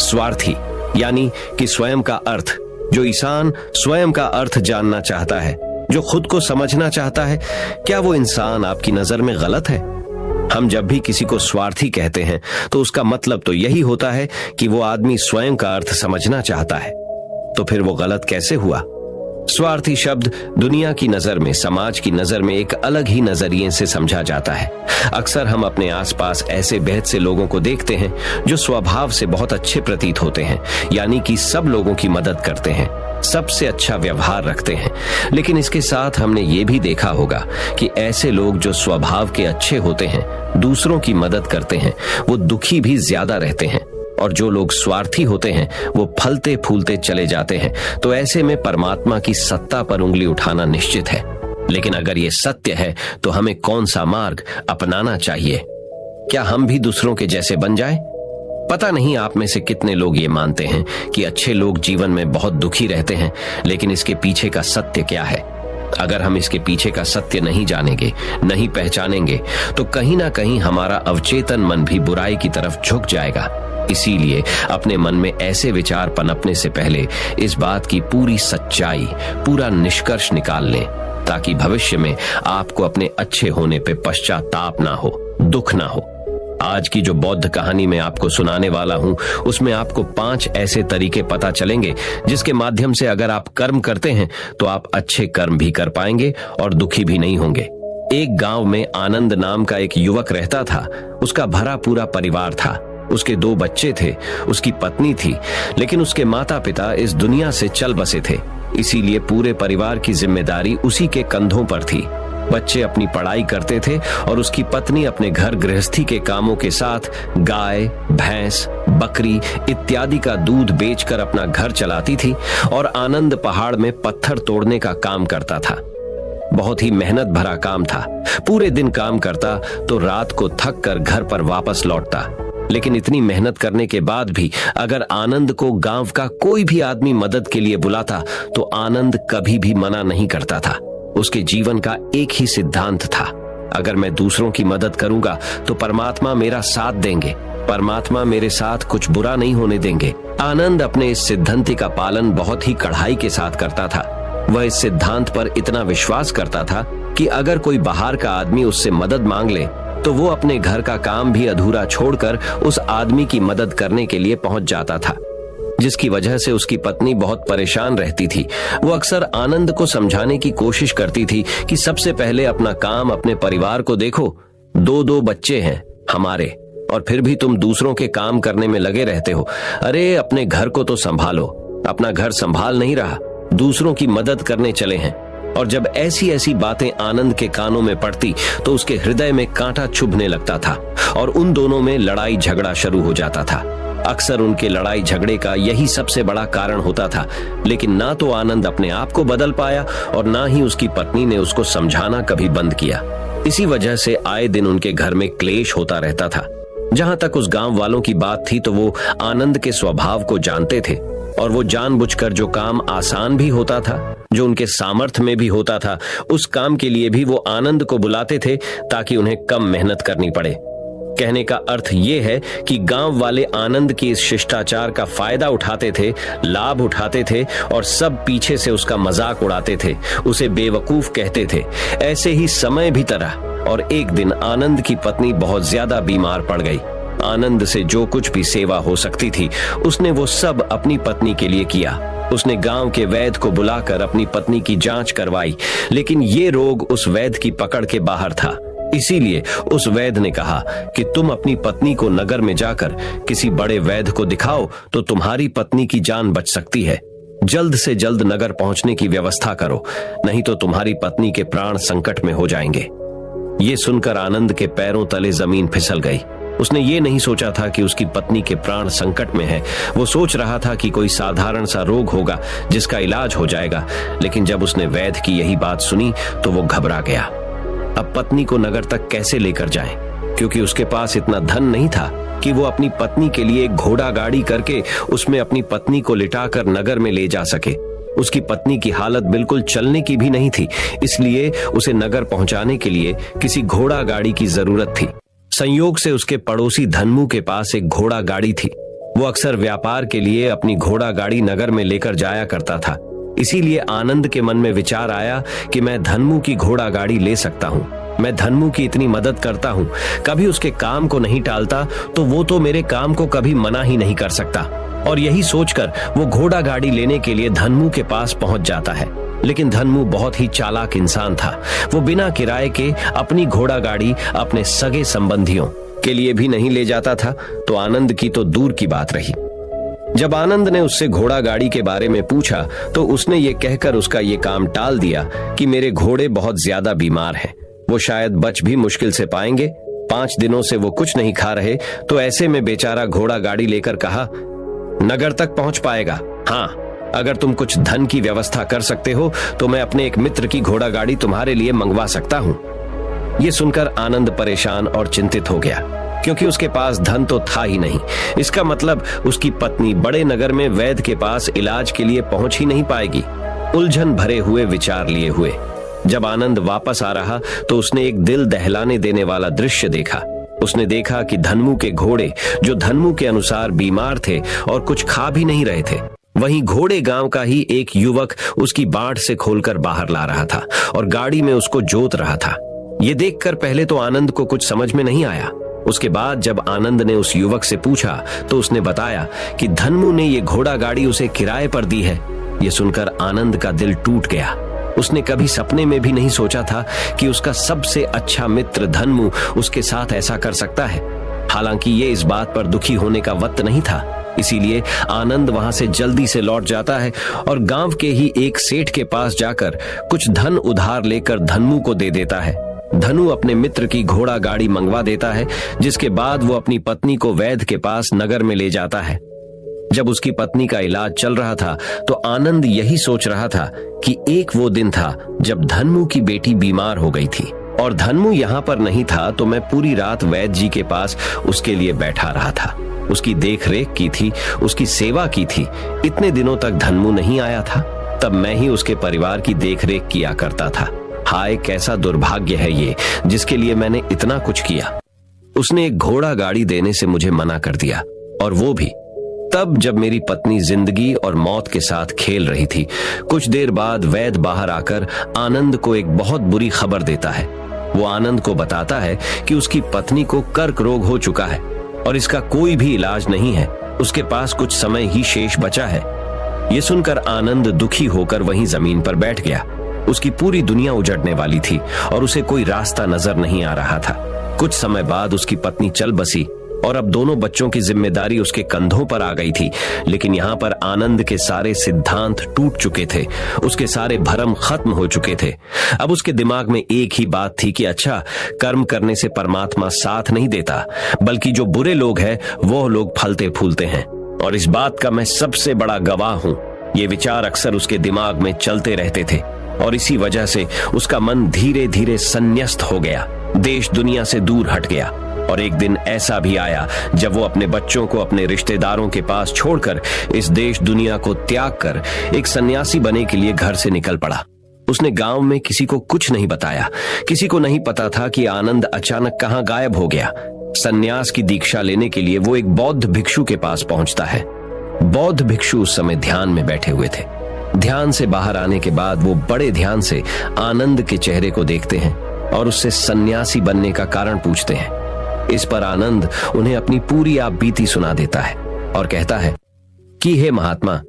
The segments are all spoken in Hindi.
स्वार्थी यानी कि स्वयं का अर्थ, जो इंसान स्वयं का अर्थ जानना चाहता है, जो खुद को समझना चाहता है, क्या वो इंसान आपकी नजर में गलत है? हम जब भी किसी को स्वार्थी कहते हैं तो उसका मतलब तो यही होता है कि वो आदमी स्वयं का अर्थ समझना चाहता है। तो फिर वो गलत कैसे हुआ? स्वार्थी शब्द दुनिया की नजर में, समाज की नजर में एक अलग ही नजरिए से समझा जाता है। अक्सर हम अपने आसपास ऐसे बेहद से लोगों को देखते हैं जो स्वभाव से बहुत अच्छे प्रतीत होते हैं, यानी कि सब लोगों की मदद करते हैं, सबसे अच्छा व्यवहार रखते हैं। लेकिन इसके साथ हमने ये भी देखा होगा कि ऐसे लोग जो स्वभाव के अच्छे होते हैं, दूसरों की मदद करते हैं, वो दुखी भी ज्यादा रहते हैं। और जो लोग स्वार्थी होते हैं वो फलते फूलते चले जाते हैं। तो ऐसे में परमात्मा की सत्ता पर उंगली उठाना निश्चित है। लेकिन अगर ये सत्य है तो हमें कौन सा मार्ग अपनाना चाहिए? क्या हम भी दूसरों के जैसे बन जाएं? पता नहीं आप में से कितने लोग ये मानते हैं कि अच्छे लोग जीवन में बहुत दुखी रहते हैं, लेकिन इसके पीछे का सत्य क्या है? अगर हम इसके पीछे का सत्य नहीं जानेंगे, नहीं पहचानेंगे, तो कहीं ना कहीं हमारा अवचेतन मन भी बुराई की तरफ झुक जाएगा। इसीलिए अपने मन में ऐसे विचार पनपने से पहले इस बात की पूरी सच्चाई, पूरा निष्कर्ष निकाल लें, ताकि भविष्य में आपको अपने अच्छे होने पे पश्चाताप ना हो, दुख ना हो। आज की जो बौद्ध कहानी मैं आपको सुनाने वाला हूं, उसमें आपको 5 ऐसे तरीके पता चलेंगे जिसके माध्यम से अगर आप कर्म करते हैं तो आप अच्छे कर्म भी कर पाएंगे और दुखी भी नहीं होंगे। एक गांव में आनंद नाम का एक युवक रहता था। उसका भरा पूरा परिवार था। उसके 2 बच्चे थे, उसकी पत्नी थी, लेकिन उसके माता पिता इस दुनिया से चल बसे थे। इसीलिए पूरे परिवार की जिम्मेदारी उसी के कंधों पर थी। बच्चे अपनी पढ़ाई करते थे और उसकी पत्नी अपने घर गृहस्थी के कामों के साथ गाय, भैंस, बकरी इत्यादि का दूध बेचकर अपना घर चलाती थी और आनंद पहाड़ में पत्थर तोड़ने का काम करता था। बहुत ही मेहनत भरा काम था। पूरे दिन काम करता तो रात को थक कर घर पर वापस लौटता। लेकिन इतनी मेहनत करने के बाद भी अगर आनंद को गांव का कोई भी आदमी मदद के लिए बुलाता तो आनंद कभी भी मना नहीं करता था। उसके जीवन का एक ही सिद्धांत था, अगर मैं दूसरों की मदद करूंगा तो परमात्मा मेरा साथ देंगे, परमात्मा मेरे साथ कुछ बुरा नहीं होने देंगे। आनंद अपने इस सिद्धांत का पालन बहुत ही कड़ाई के साथ करता था। वह इस सिद्धांत पर इतना विश्वास करता था कि अगर कोई बाहर का आदमी उससे मदद मांग ले तो वो अपने घर का काम भी अधूरा छोड़कर उस आदमी की मदद करने के लिए पहुंच जाता था, जिसकी वजह से उसकी पत्नी बहुत परेशान रहती थी। वो अक्सर आनंद को समझाने की कोशिश करती थी कि सबसे पहले अपना काम, अपने परिवार को देखो। 2 बच्चे हैं हमारे और फिर भी तुम दूसरों के काम करने में लगे रहते हो। अरे अपने घर को तो संभालो। अपना घर संभाल नहीं रहा, दूसरों की मदद करने चले हैं। और जब ऐसी ऐसी बातें आनंद के कानों में पड़ती तो उसके हृदय में कांटा चुभने लगता था और उन दोनों में लड़ाई झगड़ा शुरू हो जाता था। अक्सर उनके लड़ाई झगड़े का यही सबसे बड़ा कारण होता था। लेकिन ना तो आनंद अपने आप को बदल पाया और ना ही उसकी पत्नी ने उसको समझाना कभी बंद किया। इसी वजह से आए दिन उनके घर में क्लेश होता रहता था। जहां तक उस गांव वालों की बात थी तो वो आनंद के स्वभाव को जानते थे और वो जानबूझकर जो काम आसान भी होता था, जो उनके सामर्थ्य में भी होता था, उस काम के लिए भी वो आनंद को बुलाते थे ताकि उन्हें कम मेहनत करनी पड़े। कहने का अर्थ ये है कि गांव वाले आनंद की इस शिष्टाचार का फायदा उठाते थे, लाभ उठाते थे और सब पीछे से उसका मजाक उड़ाते थे, उसे बेवकूफ कहते थे। ऐसे ही समय भी तरह और एक दिन आनंद की पत्नी बहुत ज्यादा बीमार पड़ गई। आनंद से जो कुछ भी सेवा हो सकती थी उसने वो सब अपनी पत्नी के लिए किया। उसने गांव के वैद्य को बुलाकर अपनी पत्नी की जांच करवाई, लेकिन ये रोग उस वैद्य की पकड़ के बाहर था। इसीलिए उस वैद्य ने कहा कि तुम अपनी पत्नी को नगर में जाकर किसी बड़े वैद्य को दिखाओ तो तुम्हारी पत्नी की जान बच सकती है। जल्द से जल्द नगर पहुंचने की व्यवस्था करो, नहीं तो तुम्हारी पत्नी के प्राण संकट में हो जाएंगे। ये सुनकर आनंद के पैरों तले जमीन फिसल गई। उसने ये नहीं सोचा था कि उसकी पत्नी के प्राण संकट में है। वो सोच रहा था कि कोई साधारण सा रोग होगा जिसका इलाज हो जाएगा। लेकिन जब उसने वैद्य की यही बात सुनी तो वो घबरा गया। अब पत्नी को नगर तक कैसे लेकर जाए, क्योंकि उसके पास इतना धन नहीं था कि वो अपनी पत्नी के लिए एक घोड़ा गाड़ी करके उसमें अपनी पत्नी को लिटाकर नगर में ले जा सके। उसकी पत्नी की हालत बिल्कुल चलने की भी नहीं थी, इसलिए उसे नगर पहुंचाने के लिए किसी घोड़ा गाड़ी की जरूरत थी। संयोग से उसके पड़ोसी धन्मू के पास एक घोड़ा गाड़ी थी। वो अक्सर व्यापार के लिए अपनी घोड़ा गाड़ी नगर में लेकर जाया करता था। इसीलिए आनंद के मन में विचार आया कि मैं धन्मू की घोड़ा गाड़ी ले सकता हूँ। मैं धन्मू की इतनी मदद करता हूँ, कभी उसके काम को नहीं टालता, तो वो तो मेरे काम को कभी मना ही नहीं कर सकता। और यही सोचकर वो घोड़ा गाड़ी लेने के लिए धन्मू के पास पहुंच जाता है। लेकिन धन्मू बहुत ही चालाक इंसान था। वो बिना किराए के अपनी घोड़ा गाड़ी अपने सगे संबंधियों के लिए भी नहीं ले जाता था, तो आनंद की तो दूर की बात रही। जब आनंद ने उससे घोड़ा गाड़ी के बारे में पूछा तो उसने ये कहकर उसका ये काम टाल दिया कि मेरे घोड़े बहुत ज्यादा बीमार हैं, वो शायद बच भी मुश्किल से पाएंगे। 5 दिनों से वो कुछ नहीं खा रहे, तो ऐसे में बेचारा घोड़ा गाड़ी लेकर कहा, नगर तक पहुंच पाएगा। हाँ, अगर तुम कुछ धन की व्यवस्था कर सकते हो तो मैं अपने एक मित्र की घोड़ा गाड़ी तुम्हारे लिए मंगवा सकता हूँ। ये सुनकर आनंद परेशान और चिंतित हो गया, क्योंकि उसके पास धन तो था ही नहीं। इसका मतलब उसकी पत्नी बड़े नगर में वैद्य के पास इलाज के लिए पहुंच ही नहीं पाएगी। उलझन भरे हुए विचार लिए हुए जब आनंद वापस आ रहा तो उसने एक दिल दहलाने देने वाला दृश्य देखा। उसने देखा कि धन्मू के घोड़े, जो धन्मू के अनुसार बीमार थे और कुछ खा भी नहीं रहे थे, वहीं घोड़े गांव का ही एक युवक उसकी बाड़ से खोलकर बाहर ला रहा था और गाड़ी में उसको जोत रहा था। ये देखकर पहले तो आनंद को कुछ समझ में नहीं आया। उसके बाद जब आनंद ने उस युवक से पूछा तो उसने बताया कि धन्मू ने ये घोड़ा गाड़ी उसे किराए पर दी है। ये सुनकर आनंद का दिल टूट गया। उसने कभी सपने में भी नहीं सोचा था कि उसका सबसे अच्छा मित्र धन्मू उसके साथ ऐसा कर सकता है। हालांकि ये इस बात पर दुखी होने का वक्त नहीं था, इसीलिए आनंद वहां से जल्दी से लौट जाता है और गांव के ही एक सेठ के पास जाकर कुछ धन उधार लेकर धन्मू को दे देता है। धनु अपने मित्र की घोड़ा गाड़ी मंगवा देता है, जिसके बाद वो अपनी पत्नी को वैद्य के पास नगर में ले जाता है। जब उसकी पत्नी का इलाज चल रहा था तो आनंद यही सोच रहा था कि एक वो दिन था जब धन्मू की बेटी बीमार हो गई थी और धन्मू यहाँ पर नहीं था, तो मैं पूरी रात वैद्य जी के पास उसके लिए बैठा रहा था, उसकी देख रेख की थी, उसकी सेवा की थी। इतने दिनों तक धन्मू नहीं आया था, तब मैं ही उसके परिवार की देख रेख किया करता था। हाय, कैसा दुर्भाग्य है ये, जिसके लिए मैंने इतना कुछ किया। उसने एक घोड़ा गाड़ी देने से मुझे मना कर दिया, और वो भी तब जब मेरी पत्नी जिंदगी और मौत के साथ खेल रही थी। कुछ देर बाद वैद्य बाहर आकर आनंद को एक बहुत बुरी खबर देता है। वो आनंद को बताता है कि उसकी पत्नी को कर्क रोग हो चुका है और इसका कोई भी इलाज नहीं है, उसके पास कुछ समय ही शेष बचा है। ये सुनकर आनंद दुखी होकर वहीं जमीन पर बैठ गया। उसकी पूरी दुनिया उजड़ने वाली थी और उसे कोई रास्ता नजर नहीं आ रहा था। कुछ समय बाद उसकी पत्नी चल बसी और अब दोनों बच्चों की जिम्मेदारी उसके कंधों पर आ गई थी। लेकिन यहाँ पर आनंद के सारे सिद्धांत टूट चुके थे, उसके सारे भरम खत्म हो चुके थे। अब उसके दिमाग में एक ही बात थी कि अच्छा, कर्म करने से परमात्मा साथ नहीं देता, बल्कि जो बुरे लोग हैं वो लोग फलते फूलते हैं, और इस बात का मैं सबसे बड़ा गवाह हूँ। ये विचार अक्सर उसके दिमाग में चलते रहते थे और इसी वजह से उसका मन धीरे धीरे संन्यस्त हो गया, देश दुनिया से दूर हट गया। और एक दिन ऐसा भी आया जब वो अपने बच्चों को अपने रिश्तेदारों के पास छोड़कर इस देश दुनिया को त्याग कर एक सन्यासी बनने के लिए घर से निकल पड़ा। उसने गांव में किसी को कुछ नहीं बताया। किसी को नहीं पता था कि आनंद अचानक कहां गायब हो गया। सन्यास की दीक्षा लेने के लिए वो एक बौद्ध भिक्षु के पास पहुंचता है। बौद्ध भिक्षु उस समय ध्यान में बैठे हुए थे। ध्यान से बाहर आने के बाद वो बड़े ध्यान से आनंद के चेहरे को देखते हैं और उससे सन्यासी बनने का कारण पूछते हैं। इस पर आनंद उन्हें अपनी पूरी आप बीती सुना देता है और कहता है कि हे महात्मा,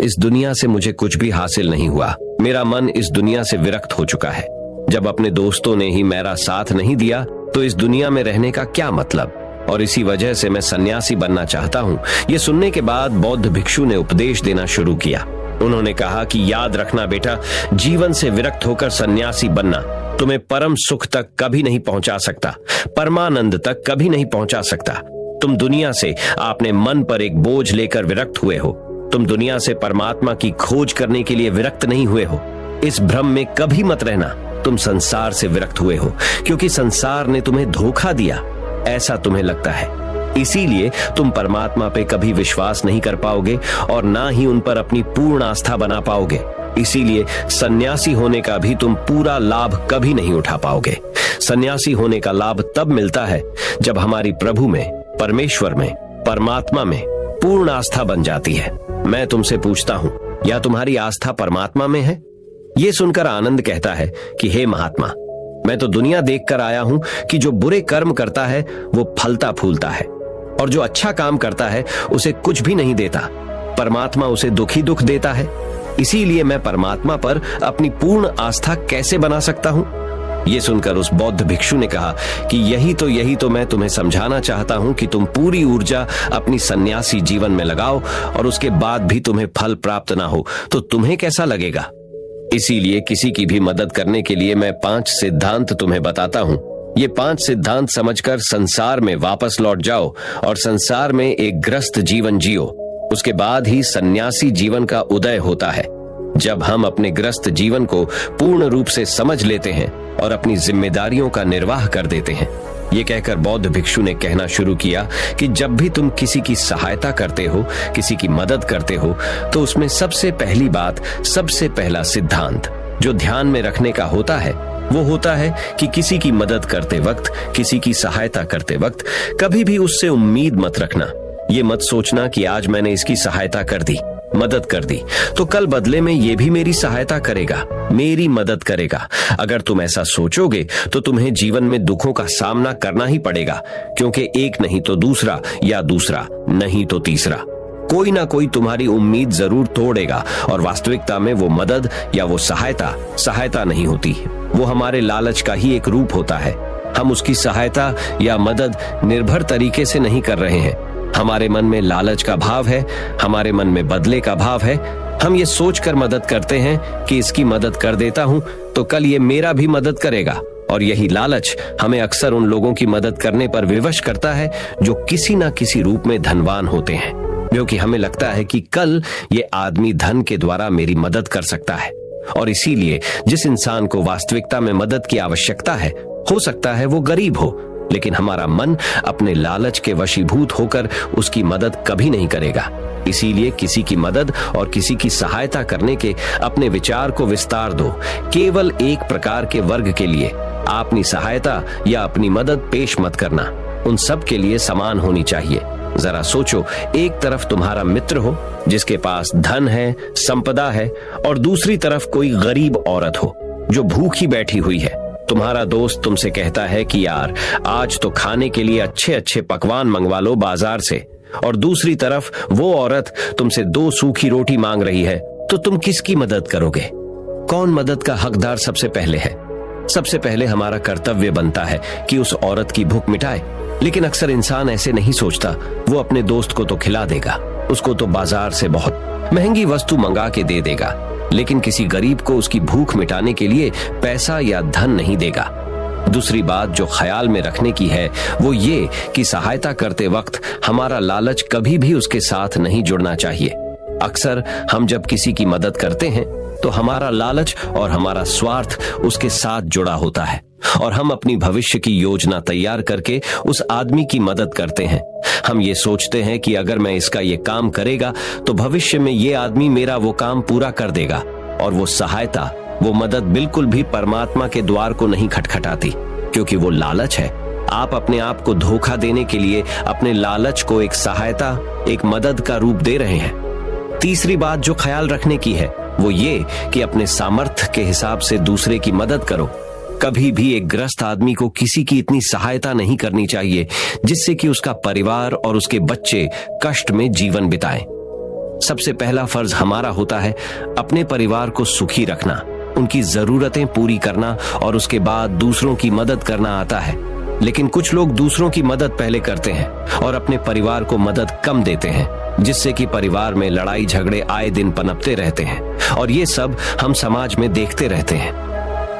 इस दुनिया से मुझे कुछ भी हासिल नहीं हुआ। मेरा मन इस दुनिया से विरक्त हो चुका है। जब अपने दोस्तों ने ही मेरा साथ नहीं दिया तो इस दुनिया में रहने का क्या मतलब, और इसी वजह से मैं सन्यासी बनना चाहता हूँ। ये सुनने के बाद बौद्ध भिक्षु ने उपदेश देना शुरू किया। उन्होंने कहा कि याद रखना बेटा, जीवन से विरक्त होकर सन्यासी बनना तुम्हें परम सुख तक कभी नहीं पहुंचा सकता, परमानंद तक कभी नहीं पहुंचा सकता। तुम दुनिया से आपने मन पर एक बोझ लेकर विरक्त हुए हो। तुम दुनिया से परमात्मा की खोज करने के लिए विरक्त नहीं हुए हो। इस भ्रम में कभी मत रहना। तुम संसार से विरक्त हुए हो क्योंकि संसार ने तुम्हें धोखा दिया, ऐसा तुम्हें लगता है। इसीलिए तुम परमात्मा पे कभी विश्वास नहीं कर पाओगे और ना ही उन पर अपनी पूर्ण आस्था बना पाओगे। इसीलिए सन्यासी होने का भी तुम पूरा लाभ कभी नहीं उठा पाओगे। सन्यासी होने का लाभ तब मिलता है जब हमारी प्रभु में, परमेश्वर में, परमात्मा में पूर्ण आस्था बन जाती है। मैं तुमसे पूछता हूं, या तुम्हारी आस्था परमात्मा में है? ये सुनकर आनंद कहता है कि हे महात्मा, मैं तो दुनिया देखकर आया हूं कि जो बुरे कर्म करता है वो फलता फूलता है, और जो अच्छा काम करता है उसे कुछ भी नहीं देता। परमात्मा उसे दुख ही दुख देता है। इसीलिए मैं परमात्मा पर अपनी पूर्ण आस्था कैसे बना सकता हूं? यह सुनकर उस बौद्ध भिक्षु ने कहा कि यही तो मैं तुम्हें समझाना चाहता हूं कि तुम पूरी ऊर्जा अपनी सन्यासी जीवन में लगाओ और उसके बाद भी तुम्हें फल प्राप्त ना हो तो तुम्हें कैसा लगेगा। इसीलिए किसी की भी मदद करने के लिए मैं 5 सिद्धांत तुम्हें बताता हूं। ये 5 सिद्धांत समझकर संसार में वापस लौट जाओ और संसार में एक ग्रस्त जीवन जियो। उसके बाद ही सन्यासी जीवन का उदय होता है। जब हम अपने ग्रस्त जीवन को पूर्ण रूप से समझ लेते हैं और अपनी जिम्मेदारियों का निर्वाह कर देते हैं। ये कहकर बौद्ध भिक्षु ने कहना शुरू किया कि जब भी तुम किसी की सहायता करते हो, किसी की मदद करते हो, तो उसमें सबसे पहली बात, सबसे पहला सिद्धांत जो ध्यान में रखने का होता है वो होता है कि किसी की मदद करते वक्त, किसी की सहायता करते वक्त कभी भी उससे उम्मीद मत रखना। ये मत सोचना कि आज मैंने इसकी सहायता कर दी, मदद कर दी, तो कल बदले में ये भी मेरी सहायता करेगा, मेरी मदद करेगा। अगर तुम ऐसा सोचोगे तो तुम्हें जीवन में दुखों का सामना करना ही पड़ेगा, क्योंकि एक नहीं तो दूसरा, या दूसरा नहीं तो तीसरा, कोई ना कोई तुम्हारी उम्मीद जरूर तोड़ेगा। और वास्तविकता में वो मदद या वो सहायता नहीं होती, वो हमारे लालच का ही एक रूप होता है। हम उसकी सहायता या मदद निर्भर तरीके से नहीं कर रहे हैं। हमारे मन में लालच का भाव है, हमारे मन में बदले का भाव है। हम ये सोचकर मदद करते हैं कि इसकी मदद कर देता हूं तो कल ये मेरा भी मदद करेगा। और यही लालच हमें अक्सर उन लोगों की मदद करने पर विवश करता है जो किसी ना किसी रूप में धनवान होते हैं, क्योंकि हमें लगता है कि कल ये आदमी धन के द्वारा मेरी मदद कर सकता है। और इसीलिए जिस इंसान को वास्तविकता में मदद की आवश्यकता है, हो सकता है वो गरीब हो, लेकिन हमारा मन अपने लालच के वशीभूत होकर उसकी मदद कभी नहीं करेगा। इसीलिए किसी की मदद और किसी की सहायता करने के अपने विचार को विस्तार दो। केवल एक प्रकार के वर्ग के लिए अपनी सहायता या अपनी मदद पेश मत करना, उन सब के लिए समान होनी चाहिए। जरा सोचो, एक तरफ तुम्हारा मित्र हो जिसके पास धन है, संपदा है, और दूसरी तरफ कोई गरीब औरत हो जो भूखी बैठी हुई है। तुम्हारा दोस्त तुमसे कहता है कि यार आज तो खाने के लिए अच्छे अच्छे पकवान मंगवा लो बाजार से, और दूसरी तरफ वो औरत तुमसे 2 सूखी रोटी मांग रही है, तो तुम किसकी मदद करोगे? कौन मदद का हकदार सबसे पहले है? सबसे पहले हमारा कर्तव्य बनता है कि उस औरत की भूख मिटाए, लेकिन अक्सर इंसान ऐसे नहीं सोचता। वो अपने दोस्त को तो खिला देगा, उसको तो बाजार से बहुत महंगी वस्तु मंगा के दे देगा, लेकिन किसी गरीब को उसकी भूख मिटाने के लिए पैसा या धन नहीं देगा। दूसरी बात जो ख्याल में रखने की है वो ये कि सहायता करते वक्त हमारा लालच कभी भी उसके साथ नहीं जुड़ना चाहिए। अक्सर हम जब किसी की मदद करते हैं तो हमारा लालच और हमारा स्वार्थ उसके साथ जुड़ा होता है, और हम अपनी भविष्य की योजना तैयार करके उस आदमी की मदद करते हैं। हम ये सोचते हैं कि अगर मैं इसका ये काम करेगा तो भविष्य में ये आदमी मेरा वो काम पूरा कर देगा, और वो सहायता, वो मदद बिल्कुल भी परमात्मा के द्वार को नहीं खटखटाती, क्योंकि वो लालच है। आप अपने आप को धोखा देने के लिए अपने लालच को एक सहायता, एक मदद का रूप दे रहे हैं। तीसरी बात जो ख्याल रखने की है वो ये कि अपने सामर्थ्य के हिसाब से दूसरे की मदद करो। कभी भी एक ग्रस्त आदमी को किसी की इतनी सहायता नहीं करनी चाहिए जिससे कि उसका परिवार और उसके बच्चे कष्ट में जीवन बिताएं। सबसे पहला फर्ज हमारा होता है अपने परिवार को सुखी रखना, उनकी जरूरतें पूरी करना, और उसके बाद दूसरों की मदद करना आता है। लेकिन कुछ लोग दूसरों की मदद पहले करते हैं और अपने परिवार को मदद कम देते हैं, जिससे कि परिवार में लड़ाई झगड़े आए दिन पनपते रहते हैं, और ये सब हम समाज में देखते रहते हैं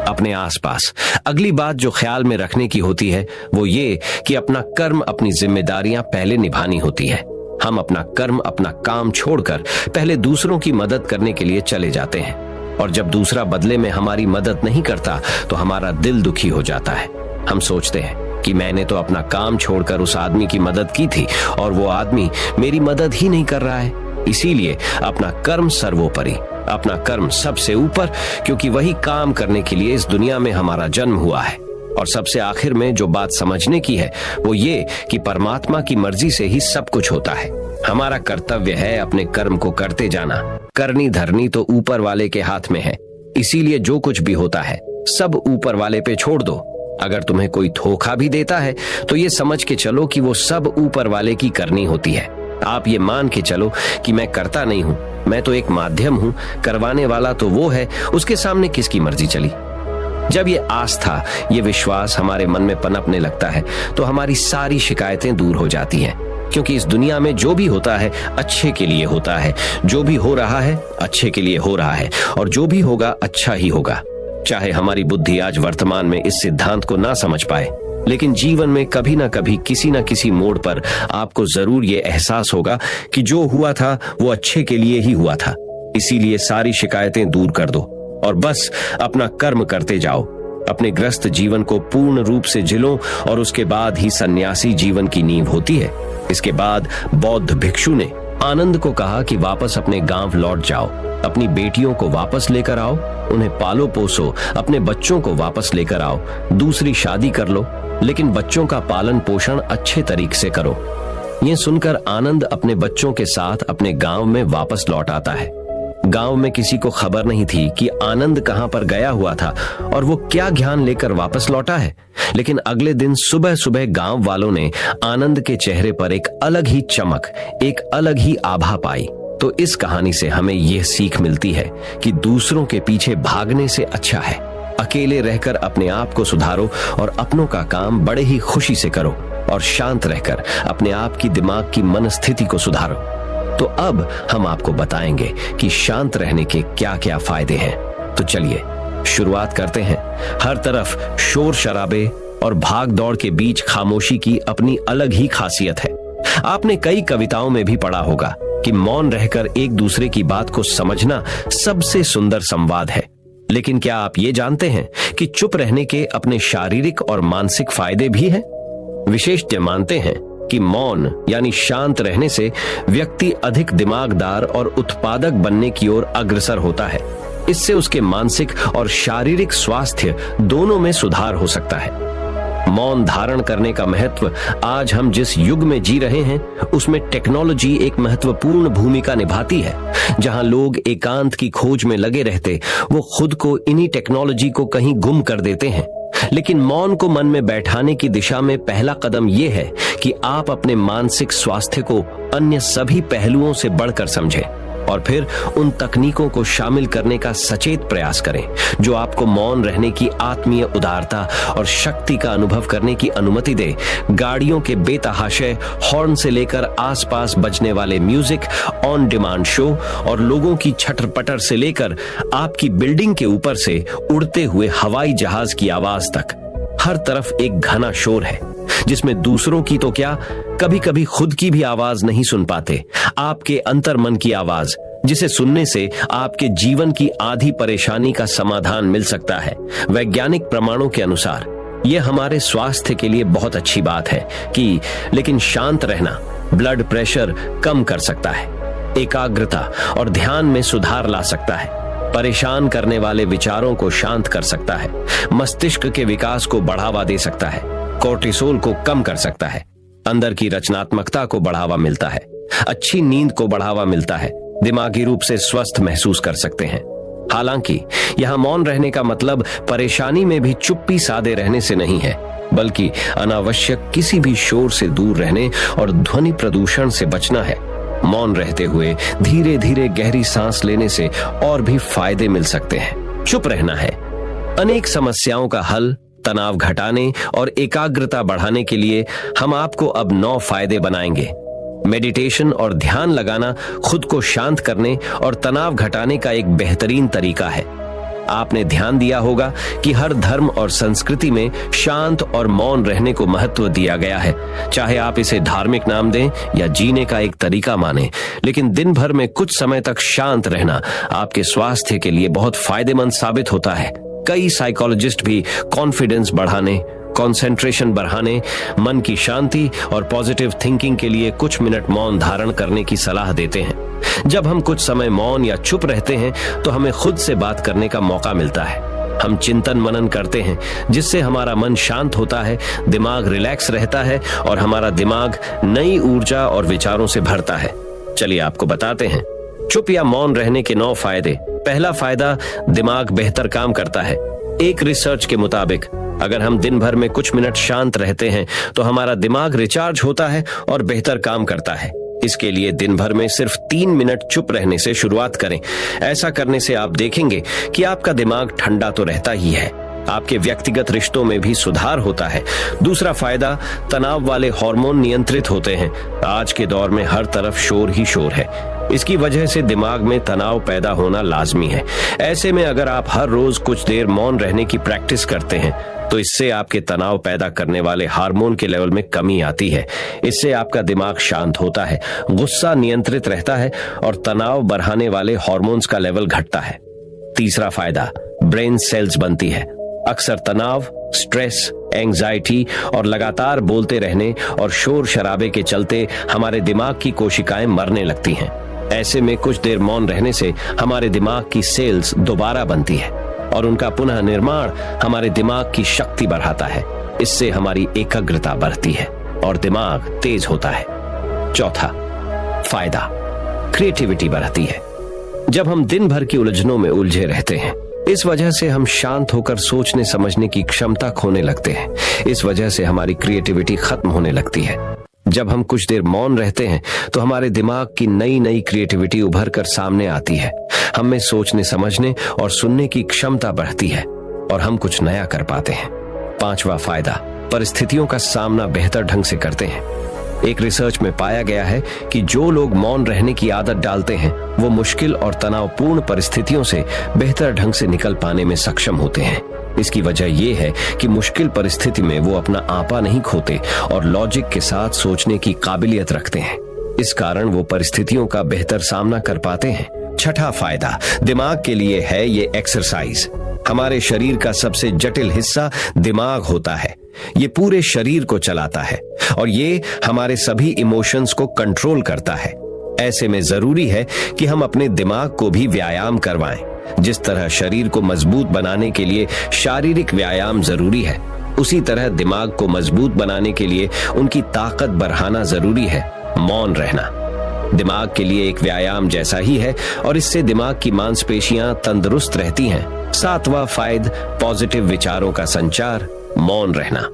अपने आसपास। अगली बात जो ख्याल में रखने की होती है वो ये कि अपना कर्म, अपनी जिम्मेदारियां पहले निभानी होती है। हम अपना कर्म, अपना काम छोड़कर पहले दूसरों की मदद करने के लिए चले जाते हैं, और जब दूसरा बदले में हमारी मदद नहीं करता तो हमारा दिल दुखी हो जाता है। हम सोचते हैं कि मैंने तो अपना काम छोड़कर उस आदमी की मदद की थी और वो आदमी मेरी मदद ही नहीं कर रहा है। इसीलिए अपना कर्म सर्वोपरि, अपना कर्म सबसे ऊपर, क्योंकि वही काम करने के लिए इस दुनिया में हमारा जन्म हुआ है। और सबसे आखिर में जो बात समझने की है वो ये कि परमात्मा की मर्जी से ही सब कुछ होता है। हमारा कर्तव्य है अपने कर्म को करते जाना। करनी धरनी तो ऊपर वाले के हाथ में है, इसीलिए जो कुछ भी होता है सब ऊपर वाले पे छोड़ दो। अगर तुम्हें कोई धोखा भी देता है तो ये समझ के चलो कि वो सब ऊपर वाले की करनी होती है। आप ये मान के चलो कि मैं करता नहीं हूँ, मैं तो एक माध्यम हूँ, करवाने वाला तो वो है, उसके सामने किसकी मर्जी चली। जब ये आस्था, ये विश्वास हमारे मन में पनपने लगता है तो हमारी सारी शिकायतें दूर हो जाती हैं, क्योंकि इस दुनिया में जो भी होता है अच्छे के लिए होता है, जो भी हो रहा है अच्छे के लिए हो रहा है, और जो भी होगा अच्छा ही होगा। चाहे हमारी बुद्धि आज वर्तमान में इस सिद्धांत को ना समझ पाए, लेकिन जीवन में कभी ना कभी किसी ना किसी मोड़ पर आपको जरूर ये एहसास होगा कि जो हुआ था वो अच्छे के लिए ही हुआ था। इसीलिए सारी शिकायतें दूर कर दो और बस अपना कर्म करते जाओ। अपने ग्रस्त जीवन को पूर्ण रूप से जिलो और उसके बाद ही सन्यासी जीवन की नींव होती है। इसके बाद बौद्ध भिक्षु ने आनंद को कहा कि वापस अपने गांव लौट जाओ, अपनी बेटियों को वापस लेकर आओ, उन्हें पालो पोसो, अपने बच्चों को वापस लेकर आओ, दूसरी शादी कर लो, लेकिन बच्चों का पालन पोषण अच्छे तरीके से करो। ये सुनकर आनंद अपने बच्चों के साथ अपने गांव में वापस लौट आता है। गांव में किसी को खबर नहीं थी कि आनंद कहां पर गया हुआ था और वो क्या ज्ञान लेकर वापस लौटा है, लेकिन अगले दिन सुबह सुबह गांव वालों ने आनंद के चेहरे पर एक अलग ही चमक, एक अलग ही आभा पाई। तो इस कहानी से हमें यह सीख मिलती है कि दूसरों के पीछे भागने से अच्छा है अकेले रहकर अपने आप को सुधारो और अपनों का काम बड़े ही खुशी से करो और शांत रहकर अपने आप की दिमाग की मनस्थिति को सुधारो। तो अब हम आपको बताएंगे कि शांत रहने के क्या क्या फायदे हैं। तो चलिए शुरुआत करते हैं। हर तरफ शोर शराबे और भाग दौड़ के बीच खामोशी की अपनी अलग ही खासियत है। आपने कई कविताओं में भी पढ़ा होगा कि मौन रहकर एक दूसरे की बात को समझना सबसे सुंदर संवाद है। लेकिन क्या आप ये जानते हैं कि चुप रहने के अपने शारीरिक और मानसिक फायदे भी हैं? विशेषज्ञ मानते हैं कि मौन यानी शांत रहने से व्यक्ति अधिक दिमागदार और उत्पादक बनने की ओर अग्रसर होता है। इससे उसके मानसिक और शारीरिक स्वास्थ्य दोनों में सुधार हो सकता है। मौन धारण करने का महत्व आज हम जिस युग में जी रहे हैं उसमें टेक्नोलॉजी एक महत्वपूर्ण भूमिका निभाती है। जहां लोग एकांत की खोज में लगे रहते, वो खुद को इन्हीं टेक्नोलॉजी को कहीं गुम कर देते हैं। लेकिन मौन को मन में बैठाने की दिशा में पहला कदम यह है कि आप अपने मानसिक स्वास्थ्य को अन्य सभी पहलुओं से बढ़कर समझें और फिर उन तकनीकों को शामिल करने का सचेत प्रयास करें जो आपको मौन रहने की आत्मीय उदारता और शक्ति का अनुभव करने की अनुमति दे। गाड़ियों के बेतहाशे हॉर्न से लेकर आसपास बजने वाले म्यूजिक, ऑन डिमांड शो और लोगों की छटर-पटर से लेकर आपकी बिल्डिंग के ऊपर से उड़ते हुए हवाई जहाज की आवाज तक, हर तरफ एक घना शोर है जिसमें दूसरों की तो क्या, कभी कभी खुद की भी आवाज नहीं सुन पाते। आपके अंतर्मन की आवाज, जिसे सुनने से आपके जीवन की आधी परेशानी का समाधान मिल सकता है। वैज्ञानिक प्रमाणों के अनुसार यह हमारे स्वास्थ्य के लिए बहुत अच्छी बात है कि लेकिन शांत रहना ब्लड प्रेशर कम कर सकता है, एकाग्रता और ध्यान में सुधार ला सकता है, परेशान करने वाले विचारों को शांत कर सकता है, मस्तिष्क के विकास को बढ़ावा दे सकता है, कोर्टिसोल को कम कर सकता है, अंदर की रचनात्मकता को बढ़ावा मिलता है, अच्छी नींद को बढ़ावा मिलता है, दिमागी रूप से स्वस्थ महसूस कर सकते हैं। हालांकि यहां मौन रहने का मतलब परेशानी में भी चुप्पी साधे रहने से नहीं है, बल्कि अनावश्यक किसी भी शोर से दूर रहने और ध्वनि प्रदूषण से बचना है। मौन रहते हुए धीरे धीरे गहरी सांस लेने से और भी फायदे मिल सकते हैं। चुप रहना है अनेक समस्याओं का हल। तनाव घटाने और एकाग्रता बढ़ाने के लिए हम आपको अब 9 फायदे बनाएंगे। मेडिटेशन और ध्यान लगाना खुद को शांत करने और तनाव घटाने का एक बेहतरीन तरीका है। आपने ध्यान दिया होगा कि हर धर्म और संस्कृति में शांत और मौन रहने को महत्व दिया गया है। चाहे आप इसे धार्मिक नाम दें या जीने का एक तरीका माने, लेकिन दिन भर में कुछ समय तक शांत रहना आपके स्वास्थ्य के लिए बहुत फायदेमंद साबित होता है। कई साइकोलॉजिस्ट भी कॉन्फिडेंस बढ़ाने, कंसंट्रेशन बढ़ाने, मन की शांति और पॉजिटिव थिंकिंग के लिए कुछ मिनट मौन धारण करने की सलाह देते हैं। जब हम कुछ समय मौन या चुप रहते हैं तो हमें खुद से बात करने का मौका मिलता है। हम चिंतन मनन करते हैं, जिससे हमारा मन शांत होता है, दिमाग रिलैक्स रहता है और हमारा दिमाग नई ऊर्जा और विचारों से भरता है। चलिए आपको बताते हैं चुप या मौन रहने के 9 फायदे। पहला फायदा, दिमाग बेहतर काम करता है। एक रिसर्च के मुताबिक अगर हम दिन भर में कुछ मिनट शांत रहते हैं तो हमारा दिमाग रिचार्ज होता है और बेहतर काम करता है। इसके लिए दिन भर में सिर्फ 3 मिनट चुप रहने से शुरुआत करें। ऐसा करने से आप देखेंगे कि आपका दिमाग ठंडा तो रहता ही है, आपके व्यक्तिगत रिश्तों में भी सुधार होता है। दूसरा फायदा, तनाव वाले हार्मोन नियंत्रित होते हैं। आज के दौर में हर तरफ शोर ही शोर है, इसकी वजह से दिमाग में तनाव पैदा होना लाजमी है। ऐसे में अगर आप हर रोज कुछ देर मौन रहने की प्रैक्टिस करते हैं तो इससे आपके तनाव पैदा करने वाले हार्मोन के लेवल में कमी आती है। इससे आपका दिमाग शांत होता है, गुस्सा नियंत्रित रहता है और तनाव बढ़ाने वाले हार्मोन्स का लेवल घटता है। तीसरा फायदा, ब्रेन सेल्स बनती है। अक्सर तनाव, स्ट्रेस, एंजाइटी और लगातार बोलते रहने और शोर शराबे के चलते हमारे दिमाग की कोशिकाएं मरने लगती हैं। ऐसे में कुछ देर मौन रहने से हमारे दिमाग की सेल्स दोबारा बनती है और उनका पुनः निर्माण हमारे दिमाग की शक्ति बढ़ाता है। इससे हमारी एकाग्रता बढ़ती है और दिमाग तेज होता है। चौथा फायदा, क्रिएटिविटी बढ़ती है। जब हम दिन भर की उलझनों में उलझे रहते हैं, इस वजह से हम शांत होकर सोचने समझने की क्षमता खोने लगते हैं। इस वजह से हमारी क्रिएटिविटी खत्म होने लगती है। जब हम कुछ देर मौन रहते हैं तो हमारे दिमाग की नई नई क्रिएटिविटी उभर कर सामने आती है। हम में सोचने समझने और सुनने की क्षमता बढ़ती है और हम कुछ नया कर पाते हैं। पांचवा फायदा, परिस्थितियों का सामना बेहतर ढंग से करते हैं। एक रिसर्च में पाया गया है कि जो लोग मौन रहने की आदत डालते हैं वो मुश्किल और तनावपूर्ण परिस्थितियों से बेहतर ढंग से निकल पाने में सक्षम होते हैं। इसकी वजह यह है कि मुश्किल परिस्थिति में वो अपना आपा नहीं खोते और लॉजिक के साथ सोचने की काबिलियत रखते हैं। इस कारण वो परिस्थितियों का बेहतर सामना कर पाते हैं। छठा फायदा, दिमाग के लिए है ये एक्सरसाइज। हमारे शरीर का सबसे जटिल हिस्सा दिमाग होता है। ये पूरे शरीर को चलाता है और ये हमारे सभी इमोशंस को कंट्रोल करता है। ऐसे में जरूरी है कि हम अपने दिमाग को भी व्यायाम करवाएं। जिस तरह शरीर को मजबूत बनाने के लिए शारीरिक व्यायाम जरूरी है, उसी तरह दिमाग को मजबूत बनाने के लिए उनकी ताकत बढ़ाना जरूरी है। मौन रहना दिमाग के लिए एक व्यायाम जैसा ही है और इससे दिमाग की मांसपेशियां तंदुरुस्त रहती हैं। सातवां फायदा, पॉजिटिव विचारों का संचार। मौन रहना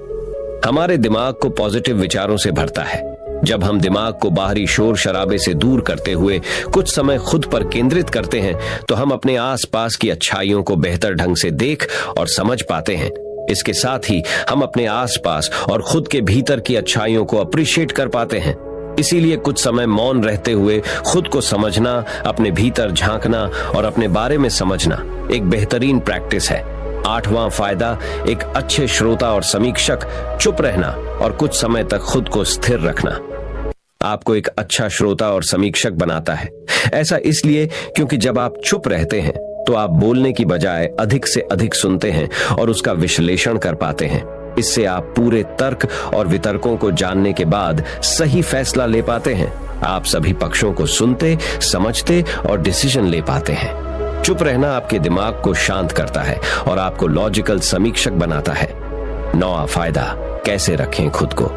हमारे दिमाग को पॉजिटिव विचारों से भरता है। जब हम दिमाग को बाहरी शोर शराबे से दूर करते हुए कुछ समय खुद पर केंद्रित करते हैं तो हम अपने आसपास की अच्छाइयों को बेहतर ढंग से देख और समझ पाते हैं। इसके साथ ही हम अपने आसपास और खुद के भीतर की अच्छाइयों को अप्रिशिएट कर पाते हैं। इसीलिए कुछ समय मौन रहते हुए खुद को समझना, अपने भीतर झांकना और अपने बारे में समझना एक बेहतरीन प्रैक्टिस है। आठवां फायदा, एक अच्छे श्रोता और समीक्षक। चुप रहना और कुछ समय तक खुद को स्थिर रखना आपको एक अच्छा श्रोता और समीक्षक बनाता है। ऐसा इसलिए क्योंकि जब आप चुप रहते हैं तो आप बोलने की बजाय अधिक से अधिक सुनते हैं और उसका विश्लेषण कर पाते हैं। इससे आप पूरे तर्क और वितर्कों को जानने के बाद सही फैसला ले पाते हैं। आप सभी पक्षों को सुनते, समझते और डिसीजन ले पाते हैं। चुप रहना आपके दिमाग को शांत करता है और आपको लॉजिकल समीक्षक बनाता है। नौवां फायदा, कैसे रखें खुद को।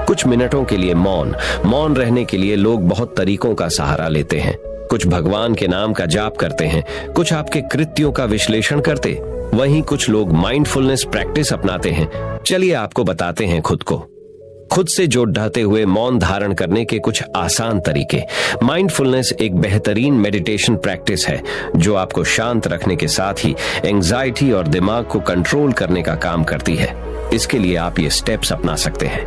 कुछ मिनटों के लिए मौन रहने के लिए लोग बहुत तरीकों का सहारा लेते हैं। कुछ भगवान के नाम का जाप करते हैं, कुछ आपके कृत्यों का विश्लेषण करते, वहीं कुछ लोग माइंडफुलनेस प्रैक्टिस अपनाते हैं। चलिए आपको बताते हैं खुद से जोड़ते हुए मौन धारण करने के कुछ आसान तरीके। माइंडफुलनेस एक बेहतरीन मेडिटेशन प्रैक्टिस है जो आपको शांत रखने के साथ ही एंजाइटी और दिमाग को कंट्रोल करने का काम करती है। इसके लिए आप ये स्टेप्स अपना सकते हैं।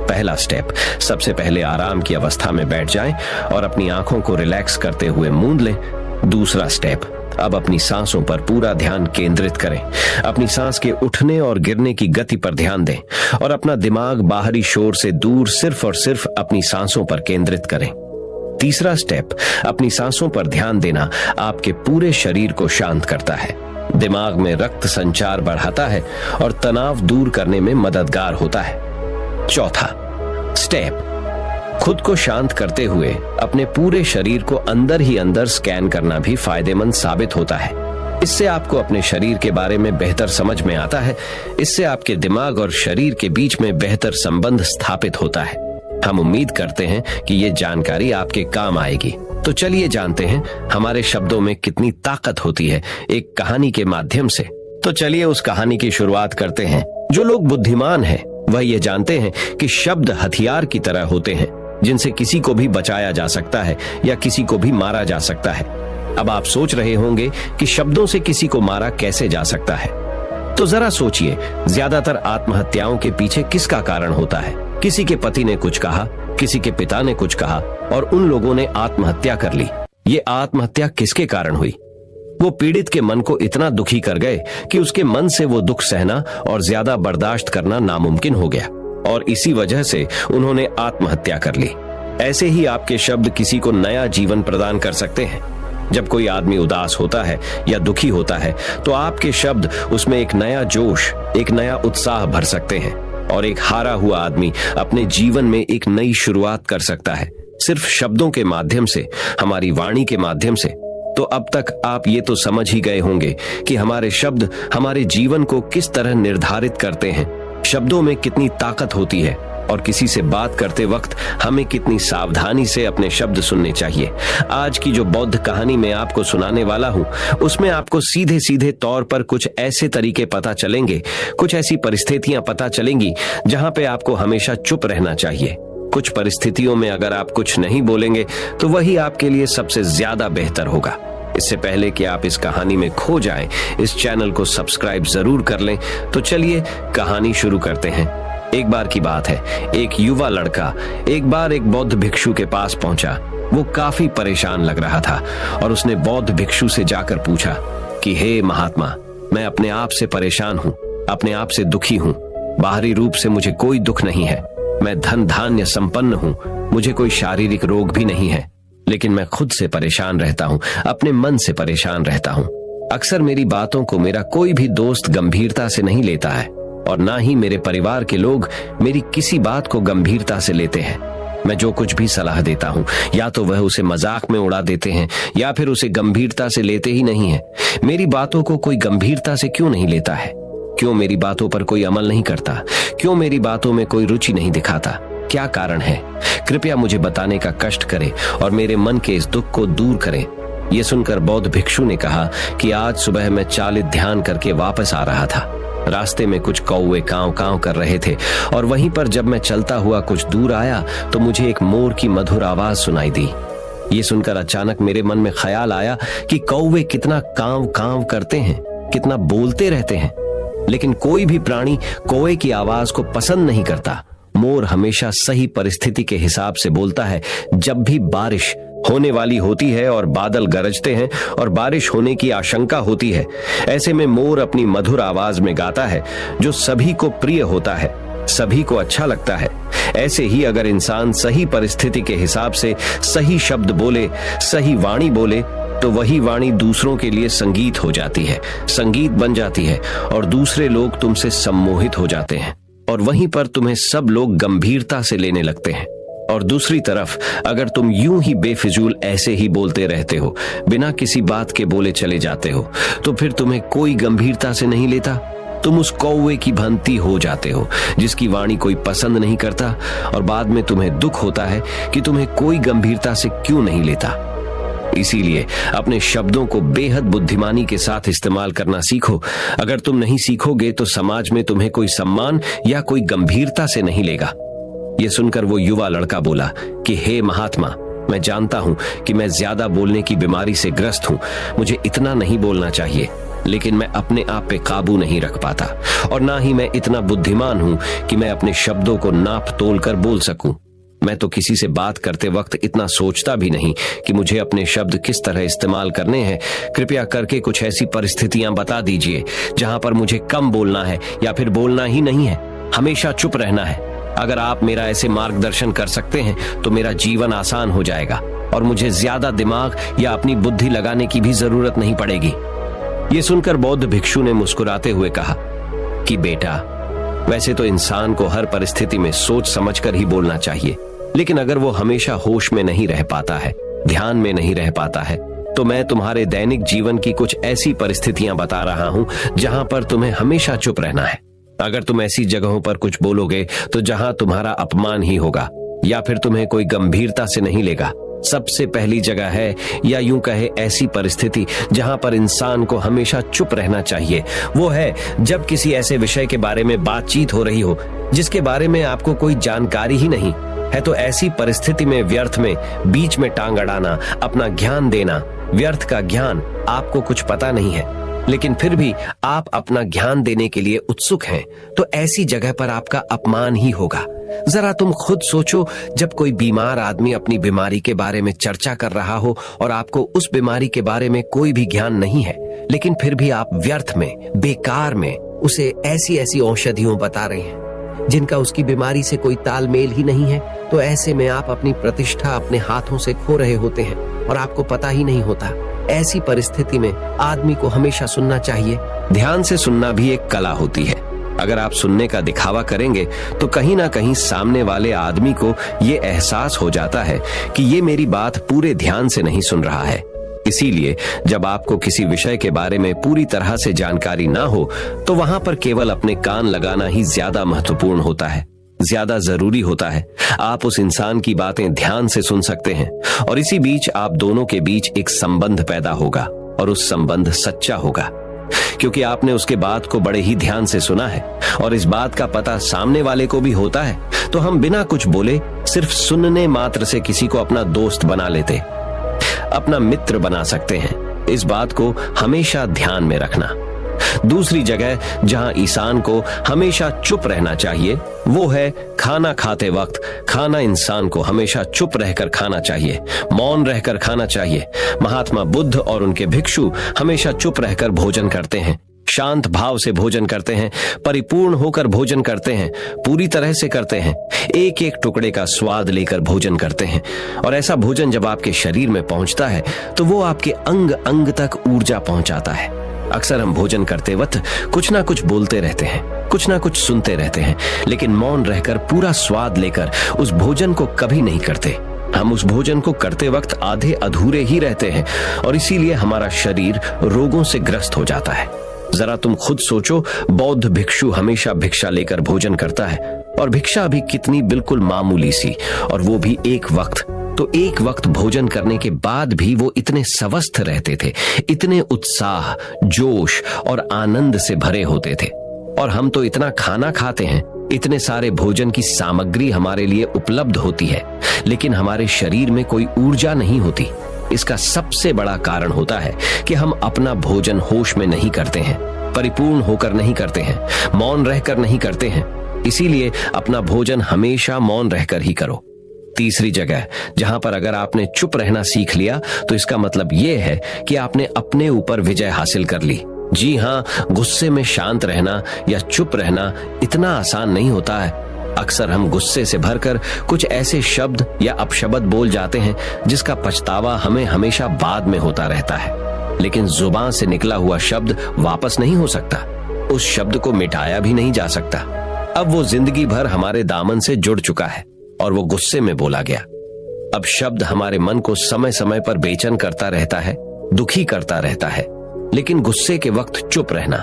पहला स्टेप, सबसे पहले आराम की अवस्था में बैठ जाएं और अपनी आंखों को रिलैक्स करते हुए मूंद लें। दूसरा स्टेप, अब अपनी सांसों पर पूरा ध्यान केंद्रित करें। अपनी सांस के उठने और गिरने की गति पर ध्यान दें और अपना दिमाग बाहरी शोर से दूर सिर्फ और सिर्फ अपनी सांसों पर केंद्रित करें। तीसरा स्टेप, अपनी सांसों पर ध्यान देना आपके पूरे शरीर को शांत करता है, दिमाग में रक्त संचार बढ़ाता है और तनाव दूर करने में मददगार होता है। चौथा स्टेप, खुद को शांत करते हुए अपने पूरे शरीर को अंदर ही अंदर स्कैन करना भी फायदेमंद साबित होता है। इससे आपको अपने शरीर के बारे में बेहतर समझ में आता है। इससे आपके दिमाग और शरीर के बीच में बेहतर संबंध स्थापित होता है। हम उम्मीद करते हैं कि ये जानकारी आपके काम आएगी। तो चलिए जानते हैं हमारे शब्दों में कितनी ताकत होती है एक कहानी के माध्यम से। तो चलिए उस कहानी की शुरुआत करते हैं। जो लोग बुद्धिमान हैं वह ये जानते हैं कि शब्द हथियार की तरह होते हैं, जिनसे किसी को भी बचाया जा सकता है या किसी को भी मारा जा सकता है। अब आप सोच रहे होंगे कि शब्दों से किसी को मारा कैसे जा सकता है। तो जरा सोचिए, ज्यादातर आत्महत्याओं के पीछे किसका कारण होता है? किसी के पति ने कुछ कहा, किसी के पिता ने कुछ कहा और उन लोगों ने आत्महत्या कर ली। ये आत्महत्या किसके कारण हुई? वो पीड़ित के मन को इतना दुखी कर गए कि उसके मन से वो दुख सहना और ज्यादा बर्दाश्त करना नामुमकिन हो गया और इसी वजह से उन्होंने आत्महत्या कर ली। ऐसे ही आपके शब्द किसी को नया जीवन प्रदान कर सकते हैं। जब कोई आदमी उदास होता है या दुखी होता है तो आपके शब्द उसमें एक नया जोश, एक नया उत्साह भर सकते हैं और एक हारा हुआ आदमी अपने जीवन में एक नई शुरुआत कर सकता है, सिर्फ शब्दों के माध्यम से, हमारी वाणी के माध्यम से। तो अब तक आप ये तो समझ ही गए होंगे कि हमारे शब्द हमारे जीवन को किस तरह निर्धारित करते हैं। शब्दों में कितनी ताकत होती है और किसी से बात करते वक्त हमें कितनी सावधानी से अपने शब्द सुनने चाहिए। आज की जो बौद्ध कहानी मैं आपको सुनाने वाला हूँ, उसमें आपको सीधे सीधे तौर पर कुछ ऐसे तरीके पता चलेंगे, कुछ ऐसी परिस्थितियां पता चलेंगी जहां पे आपको हमेशा चुप रहना चाहिए। कुछ परिस्थितियों में अगर आप कुछ नहीं बोलेंगे तो वही आपके लिए सबसे ज्यादा बेहतर होगा। इससे पहले कि आप इस कहानी में खो जाएं, इस चैनल को सब्सक्राइब जरूर कर लें। तो चलिए कहानी शुरू करते हैं। एक बार की बात है, एक युवा लड़का एक बार एक बौद्ध भिक्षु के पास पहुंचा। वो काफी परेशान लग रहा था और उसने बौद्ध भिक्षु से जाकर पूछा कि हे महात्मा, मैं अपने आप से परेशान हूँ, अपने आप से दुखी हूँ। बाहरी रूप से मुझे कोई दुख नहीं है, मैं धन धान्य संपन्न हूँ, मुझे कोई शारीरिक रोग भी नहीं है, लेकिन मैं खुद से परेशान रहता हूँ, अपने मन से परेशान रहता हूँ। अक्सर मेरी बातों को मेरा कोई भी दोस्त गंभीरता से नहीं लेता है और ना ही मेरे परिवार के लोग मेरी किसी बात को गंभीरता से लेते हैं। मैं जो कुछ भी सलाह देता हूँ या तो वह उसे मजाक में उड़ा देते हैं या फिर उसे गंभीरता से लेते ही नहीं है। मेरी बातों को कोई गंभीरता से क्यों नहीं लेता है? क्यों मेरी बातों पर कोई अमल नहीं करता? क्यों मेरी बातों में कोई रुचि नहीं दिखाता? क्या कारण है? कृपया मुझे बताने का कष्ट करें और मेरे मन के इस दुख को दूर करें। ये सुनकर बौद्ध भिक्षु ने कहा कि आज सुबह मैं चालित ध्यान करके वापस आ रहा था। रास्ते में कुछ कौवे कांव कांव कर रहे थे और वहीं पर जब मैं चलता हुआ कुछ दूर आया तो मुझे एक मोर की मधुर आवाज सुनाई दी। ये सुनकर अचानक मेरे मन में ख्याल आया कि कौवे कितना कांव कांव करते हैं, कितना बोलते रहते हैं, लेकिन कोई भी प्राणी कौवे की आवाज को पसंद नहीं करता। मोर हमेशा सही परिस्थिति के हिसाब से बोलता है। जब भी बारिश होने वाली होती है और बादल गरजते हैं और बारिश होने की आशंका होती है, ऐसे में मोर अपनी मधुर आवाज में गाता है जो सभी को प्रिय होता है, सभी को अच्छा लगता है। ऐसे ही अगर इंसान सही परिस्थिति के हिसाब से सही शब्द बोले, सही वाणी बोले, तो वही वाणी दूसरों के लिए संगीत हो जाती है, संगीत बन जाती है और दूसरे लोग तुमसे सम्मोहित हो जाते हैं और वहीं पर तुम्हें सब लोग गंभीरता से लेने लगते हैं। और दूसरी तरफ अगर तुम यूं ही बेफिजूल ऐसे ही बोलते रहते हो, बिना किसी बात के बोले चले जाते हो, तो फिर तुम्हें कोई गंभीरता से नहीं लेता। तुम उस कौवे की भांति हो जाते हो जिसकी वाणी कोई पसंद नहीं करता और बाद में तुम्हें दुख होता है कि तुम्हें कोई गंभीरता से क्यों नहीं लेता। इसीलिए अपने शब्दों को बेहद बुद्धिमानी के साथ इस्तेमाल करना सीखो। अगर तुम नहीं सीखोगे तो समाज में तुम्हें कोई सम्मान या कोई गंभीरता से नहीं लेगा। ये सुनकर वो युवा लड़का बोला कि हे महात्मा, मैं जानता हूं कि मैं ज्यादा बोलने की बीमारी से ग्रस्त हूं, मुझे इतना नहीं बोलना चाहिए, लेकिन मैं अपने आप पे काबू नहीं रख पाता और ना ही मैं इतना बुद्धिमान हूं कि मैं अपने शब्दों को नाप तोल कर बोल सकूं। मैं तो किसी से बात करते वक्त इतना सोचता भी नहीं कि मुझे अपने शब्द किस तरह इस्तेमाल करने हैं। कृपया करके कुछ ऐसी परिस्थितियां बता दीजिए जहां पर मुझे कम बोलना है या फिर बोलना ही नहीं है, हमेशा चुप रहना है। अगर आप मेरा ऐसे मार्गदर्शन कर सकते हैं तो मेरा जीवन आसान हो जाएगा और मुझे ज्यादा दिमाग या अपनी बुद्धि लगाने की भी जरूरत नहीं पड़ेगी। ये सुनकर बौद्ध भिक्षु ने मुस्कुराते हुए कहा कि बेटा, वैसे तो इंसान को हर परिस्थिति में सोच समझकर ही बोलना चाहिए, लेकिन अगर वो हमेशा होश में नहीं रह पाता है, ध्यान में नहीं रह पाता है, तो मैं तुम्हारे दैनिक जीवन की कुछ ऐसी परिस्थितियां बता रहा हूं जहां पर तुम्हें हमेशा चुप रहना है। अगर तुम ऐसी जगहों पर कुछ बोलोगे तो जहां तुम्हारा अपमान ही होगा या फिर तुम्हें कोई गंभीरता से नहीं लेगा। सबसे पहली जगह है, या यूं कहे ऐसी परिस्थिति जहां पर इंसान को हमेशा चुप रहना चाहिए, वो है जब किसी ऐसे विषय के बारे में बातचीत हो रही हो जिसके बारे में आपको कोई जानकारी ही नहीं है। तो ऐसी परिस्थिति में व्यर्थ में बीच में टांग अड़ाना, अपना ज्ञान देना, व्यर्थ का ज्ञान, आपको कुछ पता नहीं है लेकिन फिर भी आप अपना ज्ञान देने के लिए उत्सुक हैं, तो ऐसी जगह पर आपका अपमान ही होगा। जरा तुम खुद सोचो, जब कोई बीमार आदमी अपनी बीमारी के बारे में चर्चा कर रहा हो और आपको उस बीमारी के बारे में कोई भी ज्ञान नहीं है, लेकिन फिर भी आप व्यर्थ में, बेकार में उसे ऐसी ऐसी औषधियों बता रहे हैं जिनका उसकी बीमारी से कोई तालमेल ही नहीं है, तो ऐसे में आप अपनी प्रतिष्ठा अपने हाथों से खो रहे होते हैं और आपको पता ही नहीं होता। ऐसी परिस्थिति में आदमी को हमेशा सुनना चाहिए। ध्यान से सुनना भी एक कला होती है। अगर आप सुनने का दिखावा करेंगे तो कहीं ना कहीं सामने वाले आदमी को ये एहसास हो जाता है कि ये मेरी बात पूरे ध्यान से नहीं सुन रहा है। इसीलिए जब आपको किसी विषय के बारे में पूरी तरह से जानकारी ना हो तो वहां पर केवल अपने कान लगाना ही ज्यादा महत्वपूर्ण होता है, ज्यादा जरूरी होता है। आप उस इंसान की बातें ध्यान से सुन सकते हैं और इसी बीच आप दोनों के बीच एक संबंध पैदा होगा और उस संबंध सच्चा होगा क्योंकि आपने उसके बात को बड़े ही ध्यान से सुना है और इस बात का पता सामने वाले को भी होता है। तो हम बिना कुछ बोले सिर्फ सुनने मात्र से किसी को अपना दोस्त बना लेते, अपना मित्र बना सकते हैं। इस बात को हमेशा ध्यान में रखना। दूसरी जगह जहां इंसान को हमेशा चुप रहना चाहिए वो है खाना खाते वक्त। खाना इंसान को हमेशा चुप रहकर खाना चाहिए, मौन रहकर खाना चाहिए। महात्मा बुद्ध और उनके भिक्षु हमेशा चुप रहकर भोजन करते हैं, शांत भाव से भोजन करते हैं, परिपूर्ण होकर भोजन करते हैं, पूरी तरह से करते हैं, एक एक टुकड़े का स्वाद लेकर भोजन करते हैं। और ऐसा भोजन जब आपके शरीर में पहुंचता है तो वो आपके अंग अंग तक ऊर्जा पहुंचाता है। अक्सर हम भोजन करते वक्त कुछ ना कुछ बोलते रहते हैं, कुछ ना कुछ सुनते रहते हैं, लेकिन मौन रहकर पूरा स्वाद लेकर उस भोजन को कभी नहीं करते। हम उस भोजन को करते वक्त आधे अधूरे ही रहते हैं और इसीलिए हमारा शरीर रोगों से ग्रस्त हो जाता है। जरा तुम खुद सोचो, बौद्ध भिक्षु हमेशा भिक्षा लेकर भोजन करता है और भिक्षा भी कितनी बिल्कुल मामूली सी, और वो भी एक वक्त। तो एक वक्त भोजन करने के बाद भी वो इतने स्वस्थ रहते थे, इतने उत्साह, जोश और आनंद से भरे होते थे। और हम तो इतना खाना खाते हैं, इतने सारे भोजन की सामग्री हमारे लिए उपलब्ध होती है, लेकिन हमारे शरीर में कोई ऊर्जा नहीं होती। इसका सबसे बड़ा कारण होता है कि हम अपना भोजन होश में नहीं करते हैं, परिपूर्ण होकर नहीं करते हैं, मौन रहकर नहीं करते हैं। इसीलिए अपना भोजन हमेशा मौन रहकर ही करो। तीसरी जगह जहां पर अगर आपने चुप रहना सीख लिया तो इसका मतलब यह है कि आपने अपने ऊपर विजय हासिल कर ली। जी हाँ, गुस्से में शांत रहना या चुप रहना इतना आसान नहीं होता है। अक्सर हम गुस्से से भरकर कुछ ऐसे शब्द या अपशब्द बोल जाते हैं जिसका पछतावा हमें हमेशा बाद में होता रहता है। लेकिन जुबान से निकला हुआ शब्द वापस नहीं हो सकता, उस शब्द को मिटाया भी नहीं जा सकता। अब वो जिंदगी भर हमारे दामन से जुड़ चुका है और वो गुस्से में बोला गया। अब शब्द हमारे मन को समय समय पर बेचैन करता रहता है, दुखी करता रहता है। लेकिन गुस्से के वक्त चुप रहना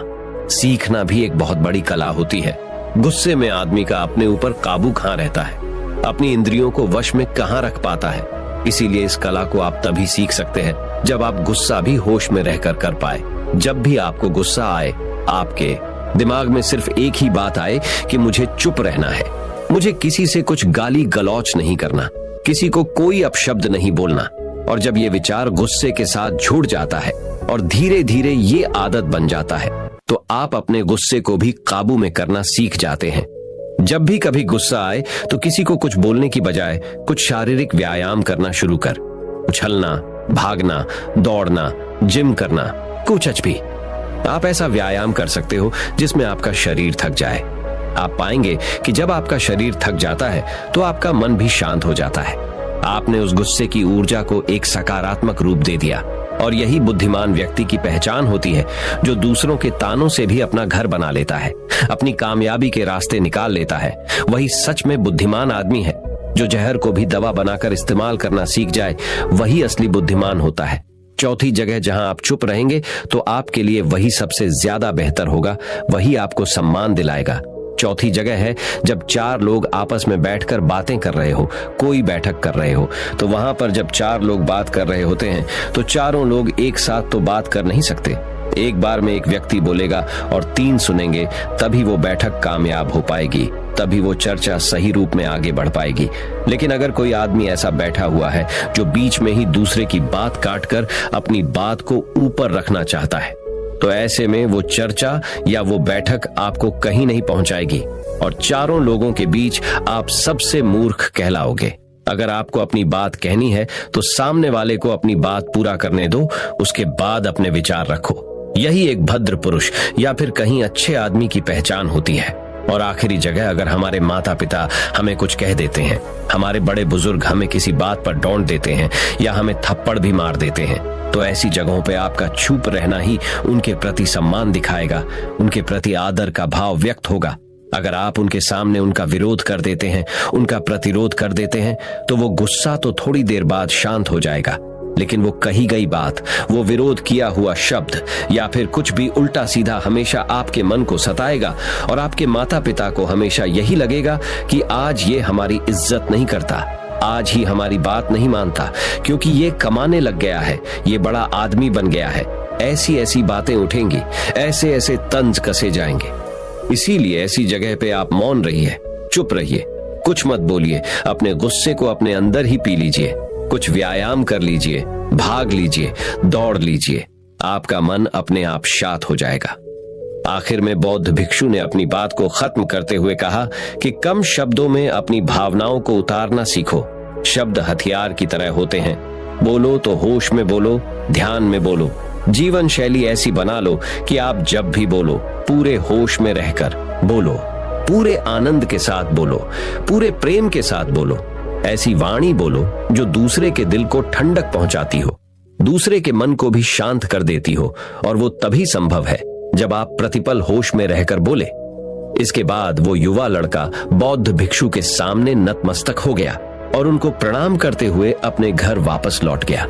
सीखना भी एक बहुत बड़ी कला होती है। गुस्से में आदमी का अपने ऊपर काबू कहां रहता है, अपनी इंद्रियों को वश में कहां रख पाता है। इसीलिए इस कला को आप तभी सीख सकते हैं जब आप गुस्सा भी होश में रहकर कर पाए। जब भी आपको गुस्सा आए, आपके दिमाग में सिर्फ एक ही बात आए कि मुझे चुप रहना है, मुझे किसी से कुछ गाली गलौच नहीं करना, किसी को कोई अपशब्द नहीं बोलना। और जब ये विचार गुस्से के साथ जुड़ जाता है और धीरे धीरे ये आदत बन जाता है तो आप अपने गुस्से को भी काबू में करना सीख जाते हैं। जब भी कभी गुस्सा आए तो किसी को कुछ बोलने की बजाय कुछ शारीरिक व्यायाम करना शुरू कर, उछलना, भागना, दौड़ना, जिम करना, कुछ भी। आप ऐसा व्यायाम कर सकते हो जिसमें आपका शरीर थक जाए। आप पाएंगे कि जब आपका शरीर थक जाता है तो आपका मन भी शांत हो जाता है। आपने उस गुस्से की ऊर्जा को एक सकारात्मक रूप दे दिया। और यही बुद्धिमान व्यक्ति की पहचान होती है, जो दूसरों के तानों से भी अपना घर बना लेता है, अपनी कामयाबी के रास्ते निकाल लेता है। वही सच में बुद्धिमान आदमी है। जो जहर को भी दवा बनाकर इस्तेमाल करना सीख जाए, वही असली बुद्धिमान होता है। चौथी जगह जहां आप चुप रहेंगे तो आपके लिए वही सबसे ज्यादा बेहतर होगा, वही आपको सम्मान दिलाएगा। चौथी जगह है जब चार लोग आपस में बैठकर बातें कर रहे हो, कोई बैठक कर रहे हो, तो वहां पर जब चार लोग बात कर रहे होते हैं तो चारों लोग एक साथ तो बात कर नहीं सकते। एक बार में एक व्यक्ति बोलेगा और तीन सुनेंगे, तभी वो बैठक कामयाब हो पाएगी, तभी वो चर्चा सही रूप में आगे बढ़ पाएगी। लेकिन अगर कोई आदमी ऐसा बैठा हुआ है जो बीच में ही दूसरे की बात काटकर अपनी बात को ऊपर रखना चाहता है, तो ऐसे में वो चर्चा या वो बैठक आपको कहीं नहीं पहुंचाएगी और चारों लोगों के बीच आप सबसे मूर्ख कहलाओगे। अगर आपको अपनी बात कहनी है तो सामने वाले को अपनी बात पूरा करने दो, उसके बाद अपने विचार रखो। यही एक भद्र पुरुष या फिर कहीं अच्छे आदमी की पहचान होती है। और आखिरी जगह, अगर हमारे माता पिता हमें कुछ कह देते हैं, हमारे बड़े बुजुर्ग हमें किसी बात पर डांट देते हैं या हमें थप्पड़ भी मार देते हैं, तो ऐसी जगहों पे आपका चुप रहना ही उनके प्रति सम्मान दिखाएगा, उनके प्रति आदर का भाव व्यक्त होगा। अगर आप उनके सामने उनका विरोध कर देते हैं, उनका प्रतिरोध कर देते हैं, तो वो गुस्सा तो थोड़ी देर बाद शांत हो जाएगा, लेकिन वो कही गई बात, वो विरोध किया हुआ शब्द या फिर कुछ भी उल्टा सीधा हमेशा आपके मन को सताएगा और आपके माता पिता को हमेशा यही लगेगा कि आज ये हमारी इज्जत नहीं करता, आज ही हमारी बात नहीं मानता, क्योंकि ये कमाने लग गया है, ये बड़ा आदमी बन गया है। ऐसी ऐसी बातें उठेंगी, ऐसे ऐसे तंज कसे जाएंगे। इसीलिए ऐसी जगह पे आप मौन रहिए, चुप रहिए, कुछ मत बोलिए, अपने गुस्से को अपने अंदर ही पी लीजिए, कुछ व्यायाम कर लीजिए, भाग लीजिए, दौड़ लीजिए, आपका मन अपने आप शांत हो जाएगा। आखिर में बौद्ध भिक्षु ने अपनी बात को खत्म करते हुए कहा कि कम शब्दों में अपनी भावनाओं को उतारना सीखो। शब्द हथियार की तरह होते हैं, बोलो तो होश में बोलो, ध्यान में बोलो। जीवन शैली ऐसी बना लो कि आप जब भी बोलो पूरे होश में रहकर बोलो, पूरे आनंद के साथ बोलो, पूरे प्रेम के साथ बोलो। ऐसी वाणी बोलो जो दूसरे के दिल को ठंडक पहुंचाती हो, दूसरे के मन को भी शांत कर देती हो, और वो तभी संभव है जब आप प्रतिपल होश में रहकर बोले। इसके बाद वो युवा लड़का बौद्ध भिक्षु के सामने नतमस्तक हो गया और उनको प्रणाम करते हुए अपने घर वापस लौट गया।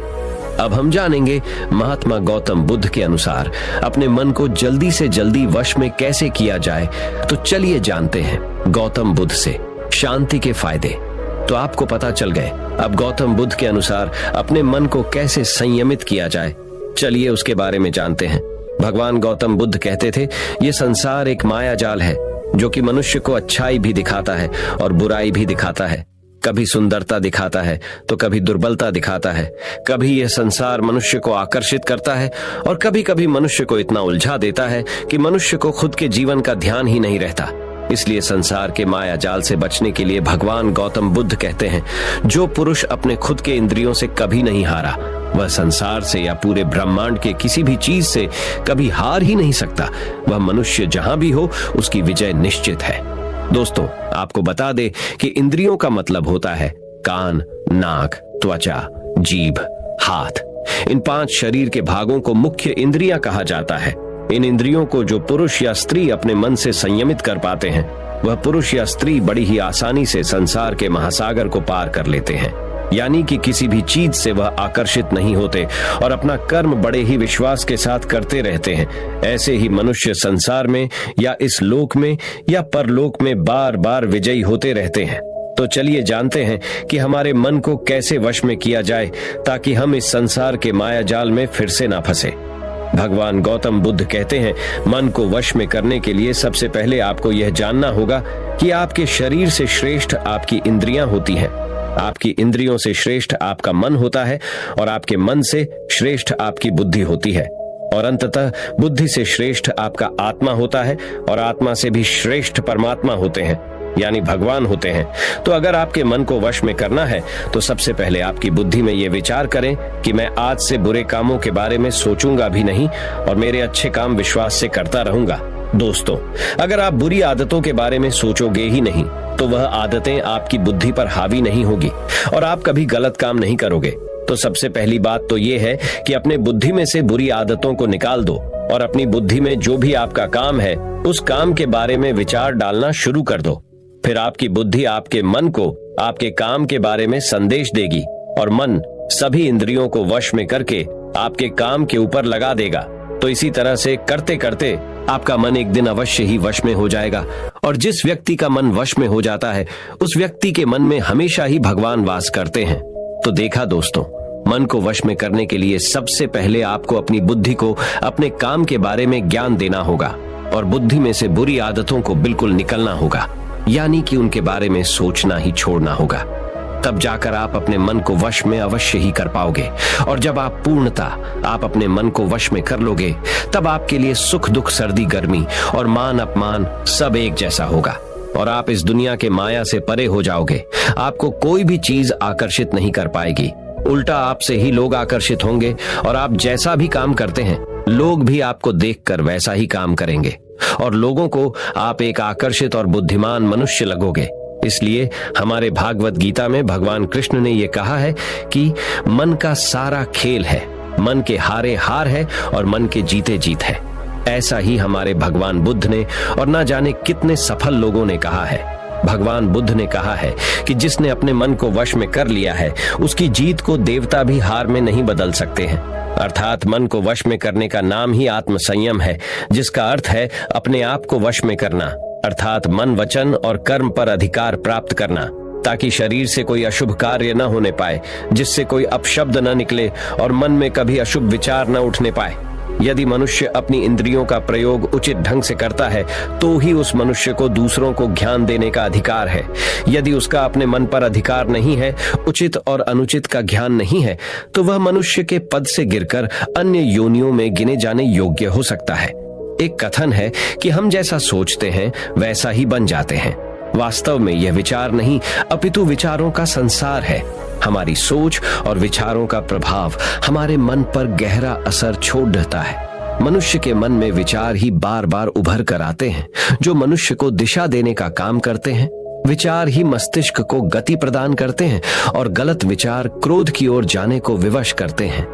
अब हम जानेंगे महात्मा गौतम बुद्ध के अनुसार अपने मन को जल्दी से जल्दी वश में कैसे किया जाए। तो चलिए जानते हैं गौतम बुद्ध से शांति के फायदे। तो आपको पता चल गए अब गौतम बुद्ध के अनुसार अपने मन को कैसे संयमित किया जाए। चलिए उसके बारे में जानते हैं। भगवान गौतम बुद्ध कहते थे, ये संसार एक माया जाल है जो कि मनुष्य को अच्छाई भी दिखाता है और बुराई भी दिखाता है। कभी सुंदरता दिखाता है तो कभी दुर्बलता दिखाता है। कभी यह संसार मनुष्य को आकर्षित करता है और कभी कभी मनुष्य को इतना उलझा देता है कि मनुष्य को खुद के जीवन का ध्यान ही नहीं रहता। इसलिए संसार के माया जाल से बचने के लिए भगवान गौतम बुद्ध कहते हैं, जो पुरुष अपने खुद के इंद्रियों से कभी नहीं हारा, वह संसार से या पूरे ब्रह्मांड के किसी भी चीज से कभी हार ही नहीं सकता। वह मनुष्य जहां भी हो उसकी विजय निश्चित है। दोस्तों, आपको बता दे कि इंद्रियों का मतलब होता है कान, नाक, त्वचा, जीभ, हाथ। इन 5 शरीर के भागों को मुख्य इंद्रियां कहा जाता है। इन इंद्रियों को जो पुरुष या स्त्री अपने मन से संयमित कर पाते हैं, वह पुरुष या स्त्री बड़ी ही आसानी से संसार के महासागर को पार कर लेते हैं। यानी कि किसी भी चीज से वह आकर्षित नहीं होते और अपना कर्म बड़े ही विश्वास के साथ करते रहते हैं। ऐसे ही मनुष्य संसार में या इस लोक में या परलोक में बार बार विजयी होते रहते हैं। तो चलिए जानते हैं कि हमारे मन को कैसे वश में किया जाए ताकि हम इस संसार के माया जाल में फिर से ना फंसे। भगवान गौतम बुद्ध कहते हैं, मन को वश में करने के लिए सबसे पहले आपको यह जानना होगा कि आपके शरीर से श्रेष्ठ आपकी इंद्रियां होती हैं। आपकी इंद्रियों से श्रेष्ठ आपका मन होता है और आपके मन से श्रेष्ठ आपकी बुद्धि होती है और अंततः बुद्धि से श्रेष्ठ आपका आत्मा होता है और आत्मा से भी श्रेष्ठ परमात्मा होते हैं, यानी भगवान होते हैं। तो अगर आपके मन को वश में करना है तो सबसे पहले आपकी बुद्धि में यह विचार करें कि मैं आज से बुरे कामों के बारे में सोचूंगा भी नहीं और मेरे अच्छे काम विश्वास से करता रहूंगा। दोस्तों, अगर आप बुरी आदतों के बारे में सोचोगे ही नहीं तो वह आदतें आपकी बुद्धि पर हावी नहीं होगी और आप कभी गलत काम नहीं करोगे। तो सबसे पहली बात तो यह है कि अपने बुद्धि में से बुरी आदतों को निकाल दो और अपनी बुद्धि में जो भी आपका काम है उस काम के बारे में विचार डालना शुरू कर दो। फिर आपकी बुद्धि आपके मन को आपके काम के बारे में संदेश देगी और मन सभी इंद्रियों को वश में करके आपके काम के ऊपर लगा देगा। तो इसी तरह से करते करते आपका मन एक दिन अवश्य ही वश में हो जाएगा, और जिस व्यक्ति का मन वश में हो जाता है उस व्यक्ति के मन में हमेशा ही भगवान वास करते हैं। तो देखा दोस्तों, मन को वश में करने के लिए सबसे पहले आपको अपनी बुद्धि को अपने काम के बारे में ज्ञान देना होगा, और बुद्धि में से बुरी आदतों को बिल्कुल निकलना होगा, यानी कि उनके बारे में सोचना ही छोड़ना होगा। तब जाकर आप अपने मन को वश में अवश्य ही कर पाओगे, और जब आप आप अपने मन को वश में कर लोगे, तब आपके लिए सुख दुख सर्दी गर्मी और मान अपमान सब एक जैसा होगा, और आप इस दुनिया के माया से परे हो जाओगे। आपको कोई भी चीज आकर्षित नहीं कर पाएगी, उल्टा आपसे ही लोग आकर्षित होंगे, और आप जैसा भी काम करते हैं लोग भी आपको देखकर वैसा ही काम करेंगे, और लोगों को आप एक आकर्षित और बुद्धिमान मनुष्य लगोगे। इसलिए हमारे भागवत गीता में भगवान कृष्ण ने यह कहा है कि मन का सारा खेल है, मन के हारे हार है और मन के जीते जीत है। ऐसा ही हमारे भगवान बुद्ध ने और ना जाने कितने सफल लोगों ने कहा है। भगवान बुद्ध ने कहा है कि जिसने अपने मन को वश में कर लिया है उसकी जीत को देवता भी हार में नहीं बदल सकते हैं। अर्थात मन को वश में करने का नाम ही आत्म संयम है, जिसका अर्थ है अपने आप को वश में करना, अर्थात मन वचन और कर्म पर अधिकार प्राप्त करना, ताकि शरीर से कोई अशुभ कार्य न होने पाए, जिससे कोई अपशब्द न निकले और मन में कभी अशुभ विचार न उठने पाए। यदि मनुष्य अपनी इंद्रियों का प्रयोग उचित ढंग से करता है तो ही उस मनुष्य को दूसरों को ज्ञान देने का अधिकार है। यदि उसका अपने मन पर अधिकार नहीं है, उचित और अनुचित का ज्ञान नहीं है, तो वह मनुष्य के पद से गिरकर अन्य योनियों में गिने जाने योग्य हो सकता है। एक कथन है कि हम जैसा सोचते हैं वैसा ही बन जाते हैं। वास्तव में यह विचार नहीं अपितु विचारों का संसार है। हमारी सोच और विचारों का प्रभाव हमारे मन पर गहरा असर छोड़ देता है। मनुष्य के मन में विचार ही बार बार उभर कर आते हैं, जो मनुष्य को दिशा देने का काम करते हैं। विचार ही मस्तिष्क को गति प्रदान करते हैं, और गलत विचार क्रोध की ओर जाने को विवश करते हैं।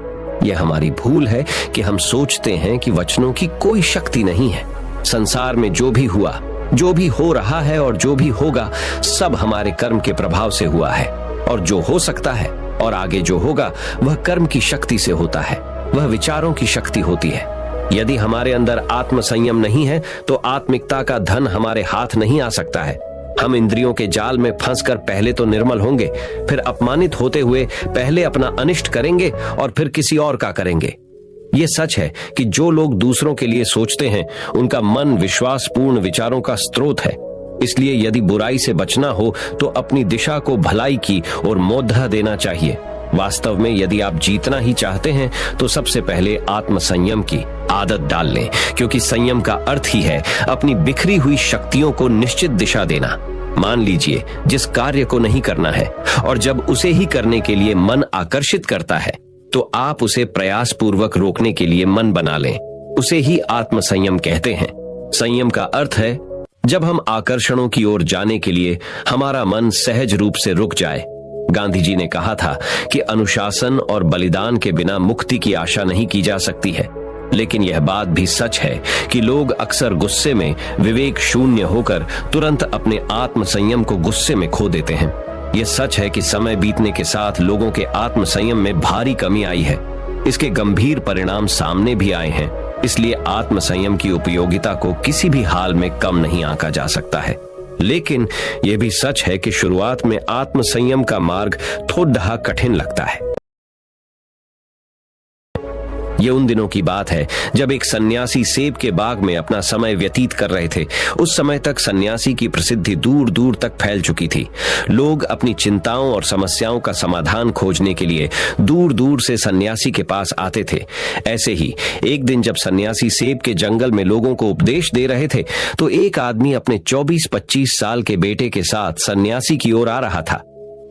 यह हमारी भूल है कि हम सोचते हैं कि वचनों की कोई शक्ति नहीं है। संसार में जो भी हुआ, जो भी हो रहा है और जो भी होगा, सब हमारे कर्म के प्रभाव से हुआ है, और जो हो सकता है और आगे जो होगा वह कर्म की शक्ति से होता है, वह विचारों की शक्ति होती है। यदि हमारे अंदर आत्म संयम नहीं है तो आत्मिकता का धन हमारे हाथ नहीं आ सकता है। हम इंद्रियों के जाल में फंसकर पहले तो निर्मल होंगे, फिर अपमानित होते हुए पहले अपना अनिष्ट करेंगे और फिर किसी और का करेंगे। ये सच है कि जो लोग दूसरों के लिए सोचते हैं उनका मन विश्वासपूर्ण विचारों का स्रोत है। इसलिए यदि बुराई से बचना हो तो अपनी दिशा को भलाई की और मोद्धा देना चाहिए। वास्तव में यदि आप जीतना ही चाहते हैं तो सबसे पहले आत्म संयम की आदत डाल लें, क्योंकि संयम का अर्थ ही है अपनी बिखरी हुई शक्तियों को निश्चित दिशा देना। मान लीजिए जिस कार्य को नहीं करना है और जब उसे ही करने के लिए मन आकर्षित करता है तो आप उसे प्रयास पूर्वक रोकने के लिए मन बना लें। उसे ही आत्म संयम कहते हैं। संयम का अर्थ है जब हम आकर्षणों की ओर जाने के लिए हमारा मन सहज रूप से रुक जाए। गांधी जी ने कहा था कि अनुशासन और बलिदान के बिना मुक्ति की आशा नहीं की जा सकती है। लेकिन यह बात भी सच है कि लोग अक्सर गुस्से में विवेक शून्य होकर तुरंत अपने आत्म संयम को गुस्से में खो देते हैं। यह सच है कि समय बीतने के साथ लोगों के आत्म संयम में भारी कमी आई है। इसके गंभीर परिणाम सामने भी आए हैं। इसलिए आत्म संयम की उपयोगिता को किसी भी हाल में कम नहीं आंका जा सकता है। लेकिन यह भी सच है कि शुरुआत में आत्म संयम का मार्ग थोड़ा कठिन लगता है। ये उन दिनों की बात है जब एक सन्यासी सेब के बाग में अपना समय व्यतीत कर रहे थे। उस समय तक सन्यासी की प्रसिद्धि दूर दूर तक फैल चुकी थी। लोग अपनी चिंताओं और समस्याओं का समाधान खोजने के लिए दूर दूर से सन्यासी के पास आते थे। ऐसे ही एक दिन जब सन्यासी सेब के जंगल में लोगों को उपदेश दे रहे थे तो एक आदमी अपने 24-25 साल के बेटे के साथ सन्यासी की ओर आ रहा था।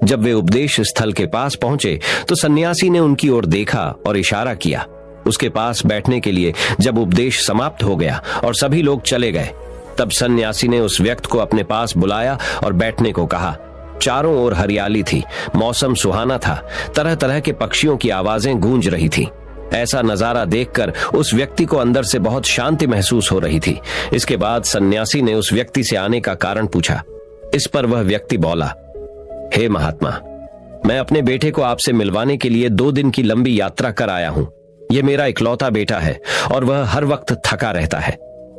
जब वे उपदेश स्थल के पास पहुंचे तो सन्यासी ने उनकी ओर देखा और इशारा किया। उसके पास बैठने के लिए जब उपदेश समाप्त हो गया और सभी लोग चले गए, तब सन्यासी ने उस व्यक्ति को अपने पास बुलाया और बैठने को कहा। चारों ओर हरियाली थी, मौसम सुहाना था, तरह तरह के पक्षियों की आवाजें गूंज रही थी। ऐसा नजारा देखकर उस व्यक्ति को अंदर से बहुत शांति महसूस हो रही थी। इसके बाद सन्यासी ने उस व्यक्ति से आने का कारण पूछा। इस पर वह व्यक्ति बोला, हे महात्मा, मैं अपने बेटे को आपसे मिलवाने के लिए 2 दिन की लंबी यात्रा कर आया हूं। ये मेरा इकलौता बेटा है और वह हर वक्त थका रहता है।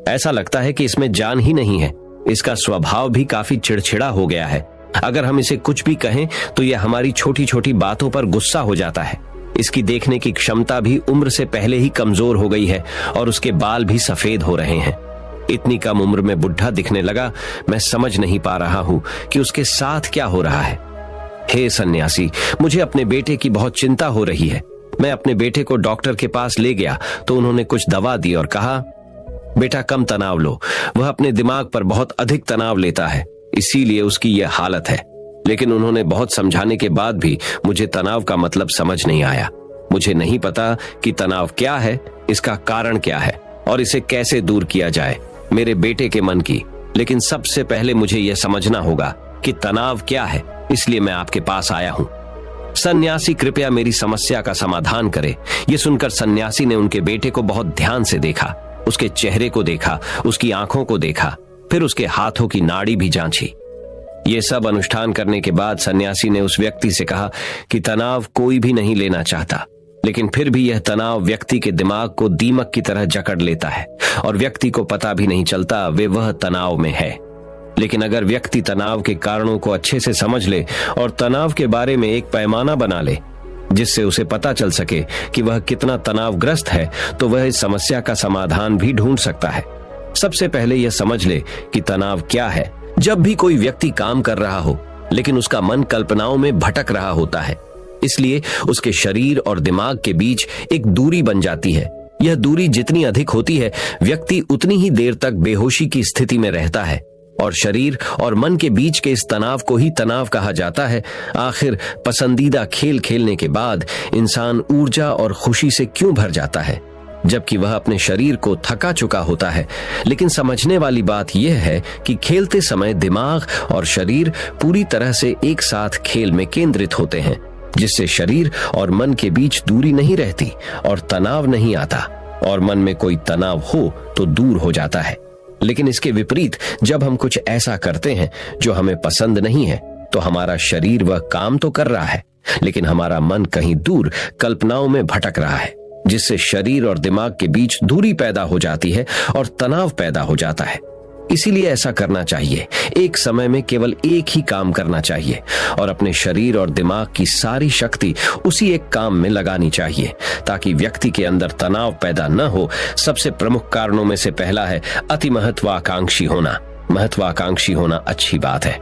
ऐसा लगता है कि इसमें जान ही नहीं है। इसका स्वभाव भी काफी चिड़चिड़ा हो गया है। अगर हम इसे कुछ भी कहें तो यह हमारी छोटी छोटी बातों पर गुस्सा हो जाता है। इसकी देखने की क्षमता भी उम्र से पहले ही कमजोर हो गई है और उसके बाल भी सफेद हो रहे हैं। इतनी कम उम्र में बुढ़ा दिखने लगा। मैं समझ नहीं पा रहा हूं कि उसके साथ क्या हो रहा है। हे सन्यासी, मुझे अपने बेटे की बहुत चिंता हो रही है। मैं अपने बेटे को डॉक्टर के पास ले गया तो उन्होंने कुछ दवा दी और कहा, बेटा कम तनाव लो। वह अपने दिमाग पर बहुत अधिक तनाव लेता है, इसीलिए उसकी यह हालत है। लेकिन उन्होंने बहुत समझाने के बाद भी मुझे तनाव का मतलब समझ नहीं आया। मुझे नहीं पता कि तनाव क्या है, इसका कारण क्या है और इसे कैसे दूर किया जाए मेरे बेटे के मन की। लेकिन सबसे पहले मुझे यह समझना होगा कि तनाव क्या है, इसलिए मैं आपके पास आया हूं। सन्यासी, कृपया मेरी समस्या का समाधान करे। यह सुनकर सन्यासी ने उनके बेटे को बहुत ध्यान से देखा। उसके चेहरे को देखा, उसकी आंखों को देखा, फिर उसके हाथों की नाड़ी भी जांची। ये सब अनुष्ठान करने के बाद सन्यासी ने उस व्यक्ति से कहा कि तनाव कोई भी नहीं लेना चाहता, लेकिन फिर भी यह तनाव व्यक्ति के दिमाग को दीमक की तरह जकड़ लेता है और व्यक्ति को पता भी नहीं चलता वह तनाव में है। लेकिन अगर व्यक्ति तनाव के कारणों को अच्छे से समझ ले और तनाव के बारे में एक पैमाना बना ले जिससे उसे पता चल सके कि वह कितना तनावग्रस्त है, तो वह इस समस्या का समाधान भी ढूंढ सकता है। सबसे पहले यह समझ ले कि तनाव क्या है। जब भी कोई व्यक्ति काम कर रहा हो लेकिन उसका मन कल्पनाओं में भटक रहा होता है, इसलिए उसके शरीर और दिमाग के बीच एक दूरी बन जाती है। यह दूरी जितनी अधिक होती है, व्यक्ति उतनी ही देर तक बेहोशी की स्थिति में रहता है और शरीर और मन के बीच के इस तनाव को ही तनाव कहा जाता है। आखिर पसंदीदा खेल खेलने के बाद इंसान ऊर्जा और खुशी से क्यों भर जाता है, जबकि वह अपने शरीर को थका चुका होता है। लेकिन समझने वाली बात यह है कि खेलते समय दिमाग और शरीर पूरी तरह से एक साथ खेल में केंद्रित होते हैं, जिससे शरीर और मन के बीच दूरी नहीं रहती और तनाव नहीं आता, और मन में कोई तनाव हो तो दूर हो जाता है। लेकिन इसके विपरीत जब हम कुछ ऐसा करते हैं जो हमें पसंद नहीं है, तो हमारा शरीर वह काम तो कर रहा है, लेकिन हमारा मन कहीं दूर कल्पनाओं में भटक रहा है, जिससे शरीर और दिमाग के बीच दूरी पैदा हो जाती है और तनाव पैदा हो जाता है। इसीलिए ऐसा करना चाहिए, एक समय में केवल एक ही काम करना चाहिए और अपने शरीर और दिमाग की सारी शक्ति उसी एक काम में लगानी चाहिए, ताकि व्यक्ति के अंदर तनाव पैदा न हो। सबसे प्रमुख कारणों में से पहला है अति महत्वाकांक्षी होना। महत्वाकांक्षी होना अच्छी बात है,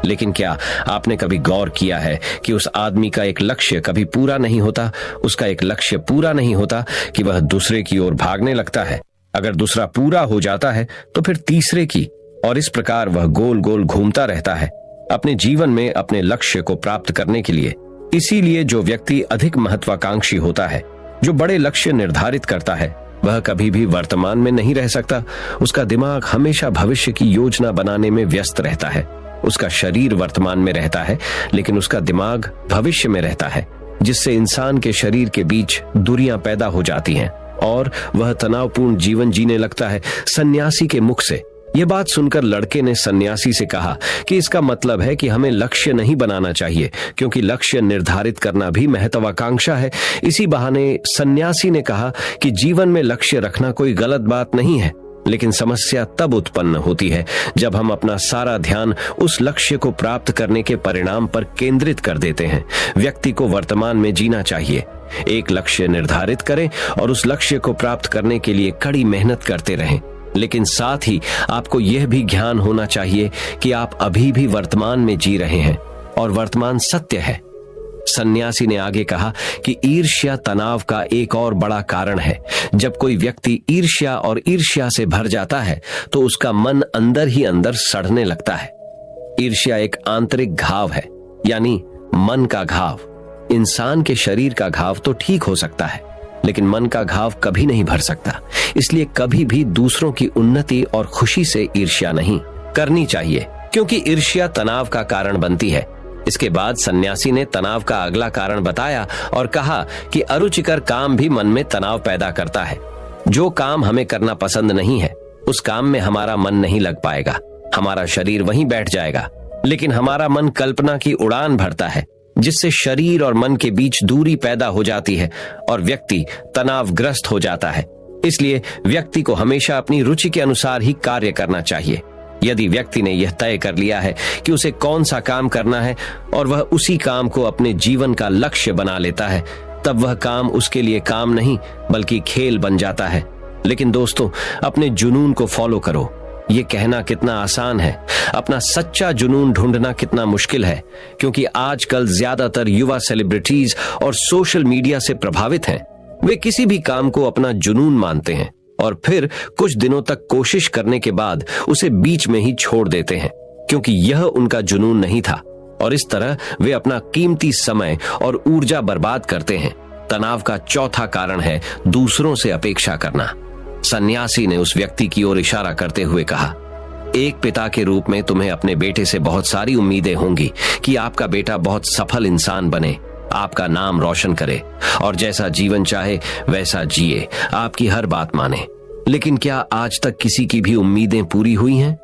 लेकिन क्या आपने कभी गौर किया है कि उस आदमी का एक लक्ष्य कभी पूरा नहीं होता? उसका एक लक्ष्य पूरा नहीं होता कि वह दूसरे की ओर भागने लगता है। अगर दूसरा पूरा हो जाता है तो फिर तीसरे की, और इस प्रकार वह गोल गोल घूमता रहता है अपने जीवन में अपने लक्ष्य को प्राप्त करने के लिए। इसीलिए जो व्यक्ति अधिक महत्वाकांक्षी होता है, जो बड़े लक्ष्य निर्धारित करता है, वह कभी भी वर्तमान में नहीं रह सकता। उसका दिमाग हमेशा भविष्य की योजना बनाने में व्यस्त रहता है। उसका शरीर वर्तमान में रहता है, लेकिन उसका दिमाग भविष्य में रहता है, जिससे इंसान के शरीर के बीच दूरियां पैदा हो जाती हैं और वह तनावपूर्ण जीवन जीने लगता है। सन्यासी के मुख से यह बात सुनकर लड़के ने सन्यासी से कहा कि इसका मतलब है कि हमें लक्ष्य नहीं बनाना चाहिए, क्योंकि लक्ष्य निर्धारित करना भी महत्वाकांक्षा है। इसी बहाने सन्यासी ने कहा कि जीवन में लक्ष्य रखना कोई गलत बात नहीं है, लेकिन समस्या तब उत्पन्न होती है जब हम अपना सारा ध्यान उस लक्ष्य को प्राप्त करने के परिणाम पर केंद्रित कर देते हैं। व्यक्ति को वर्तमान में जीना चाहिए, एक लक्ष्य निर्धारित करें और उस लक्ष्य को प्राप्त करने के लिए कड़ी मेहनत करते रहें। लेकिन साथ ही आपको यह भी ज्ञान होना चाहिए कि आप अभी भी वर्तमान में जी रहे हैं और वर्तमान सत्य है। सन्यासी ने आगे कहा कि ईर्ष्या तनाव का एक और बड़ा कारण है। जब कोई व्यक्ति ईर्ष्या और ईर्ष्या से भर जाता है तो उसका मन अंदर ही अंदर सड़ने लगता है। ईर्ष्या एक आंतरिक घाव है, यानी मन का घाव। इंसान के शरीर का घाव तो ठीक हो सकता है, लेकिन मन का घाव कभी नहीं भर सकता। इसलिए कभी भी दूसरों की उन्नति और खुशी से ईर्ष्या नहीं करनी चाहिए, क्योंकि ईर्ष्या तनाव का कारण बनती है। इसके बाद सन्यासी ने तनाव का अगला कारण बताया और कहा कि अरुचिकर काम भी मन में तनाव पैदा करता है। जो काम हमें करना पसंद नहीं है, उस काम में हमारा मन नहीं लग पाएगा, हमारा शरीर वहीं बैठ जाएगा, लेकिन हमारा मन कल्पना की उड़ान भरता है। जिससे शरीर और मन के बीच दूरी पैदा हो जाती है और व्यक्ति तनावग्रस्त हो जाता है। इसलिए व्यक्ति को हमेशा अपनी रुचि के अनुसार ही कार्य करना चाहिए। यदि व्यक्ति ने यह तय कर लिया है कि उसे कौन सा काम करना है और वह उसी काम को अपने जीवन का लक्ष्य बना लेता है, तब वह काम उसके लिए काम नहीं बल्कि खेल बन जाता है। लेकिन दोस्तों, अपने जुनून को फॉलो करो। ये कहना कितना आसान है, अपना सच्चा जुनून ढूंढना कितना मुश्किल है, क्योंकि आजकल ज्यादातर युवा सेलिब्रिटीज और सोशल मीडिया से प्रभावित हैं। वे किसी भी काम को अपना जुनून मानते हैं और फिर कुछ दिनों तक कोशिश करने के बाद उसे बीच में ही छोड़ देते हैं, क्योंकि यह उनका जुनून नहीं था, और इस तरह वे अपना कीमती समय और ऊर्जा बर्बाद करते हैं। तनाव का चौथा कारण है दूसरों से अपेक्षा करना। सन्यासी ने उस व्यक्ति की ओर इशारा करते हुए कहा, एक पिता के रूप में तुम्हें अपने बेटे से बहुत सारी उम्मीदें होंगी कि आपका बेटा बहुत सफल इंसान बने, आपका नाम रोशन करे और जैसा जीवन चाहे वैसा जिए, आपकी हर बात माने। लेकिन क्या आज तक किसी की भी उम्मीदें पूरी हुई हैं?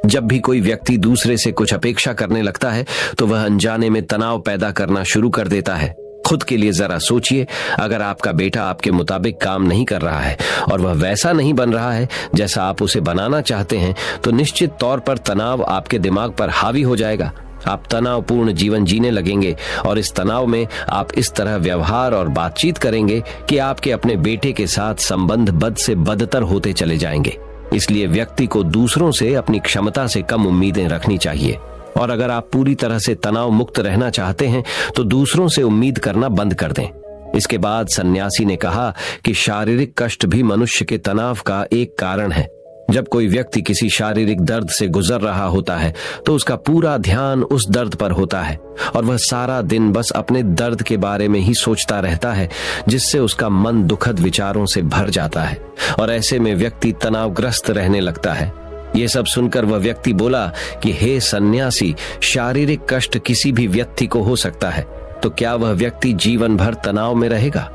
जब भी कोई व्यक्ति दूसरे से कुछ अपेक्षा करने लगता है तो वह अनजाने में तनाव पैदा करना शुरू कर देता है। खुद के लिए जरा सोचिए, अगर आपका बेटा आपके मुताबिक काम नहीं कर रहा है और वह वैसा नहीं बन रहा है जैसा आप उसे बनाना चाहते हैं, तो निश्चित तौर पर तनाव आपके दिमाग पर हावी हो जाएगा। आप तनावपूर्ण जीवन जीने लगेंगे और इस तनाव में आप इस तरह व्यवहार और बातचीत करेंगे कि आपके अपने बेटे के साथ संबंध बद से बदतर होते चले जाएंगे। इसलिए व्यक्ति को दूसरों से अपनी क्षमता से कम उम्मीदें रखनी चाहिए, और अगर आप पूरी तरह से तनाव मुक्त रहना चाहते हैं तो दूसरों से उम्मीद करना बंद कर दें। इसके बाद सन्यासी ने कहा कि शारीरिक कष्ट भी मनुष्य के तनाव का एक कारण है। जब कोई व्यक्ति किसी शारीरिक दर्द से गुजर रहा होता है तो उसका पूरा ध्यान उस दर्द पर होता है और वह सारा दिन बस अपने दर्द के बारे में ही सोचता रहता है, जिससे उसका मन दुखद विचारों से भर जाता है और ऐसे में व्यक्ति तनावग्रस्त रहने लगता है। ये सब सुनकर वह व्यक्ति बोला कि हे सन्यासी, शारीरिक कष्ट किसी भी व्यक्ति को हो सकता है, तो क्या वह व्यक्ति जीवन भर तनाव में रहेगा?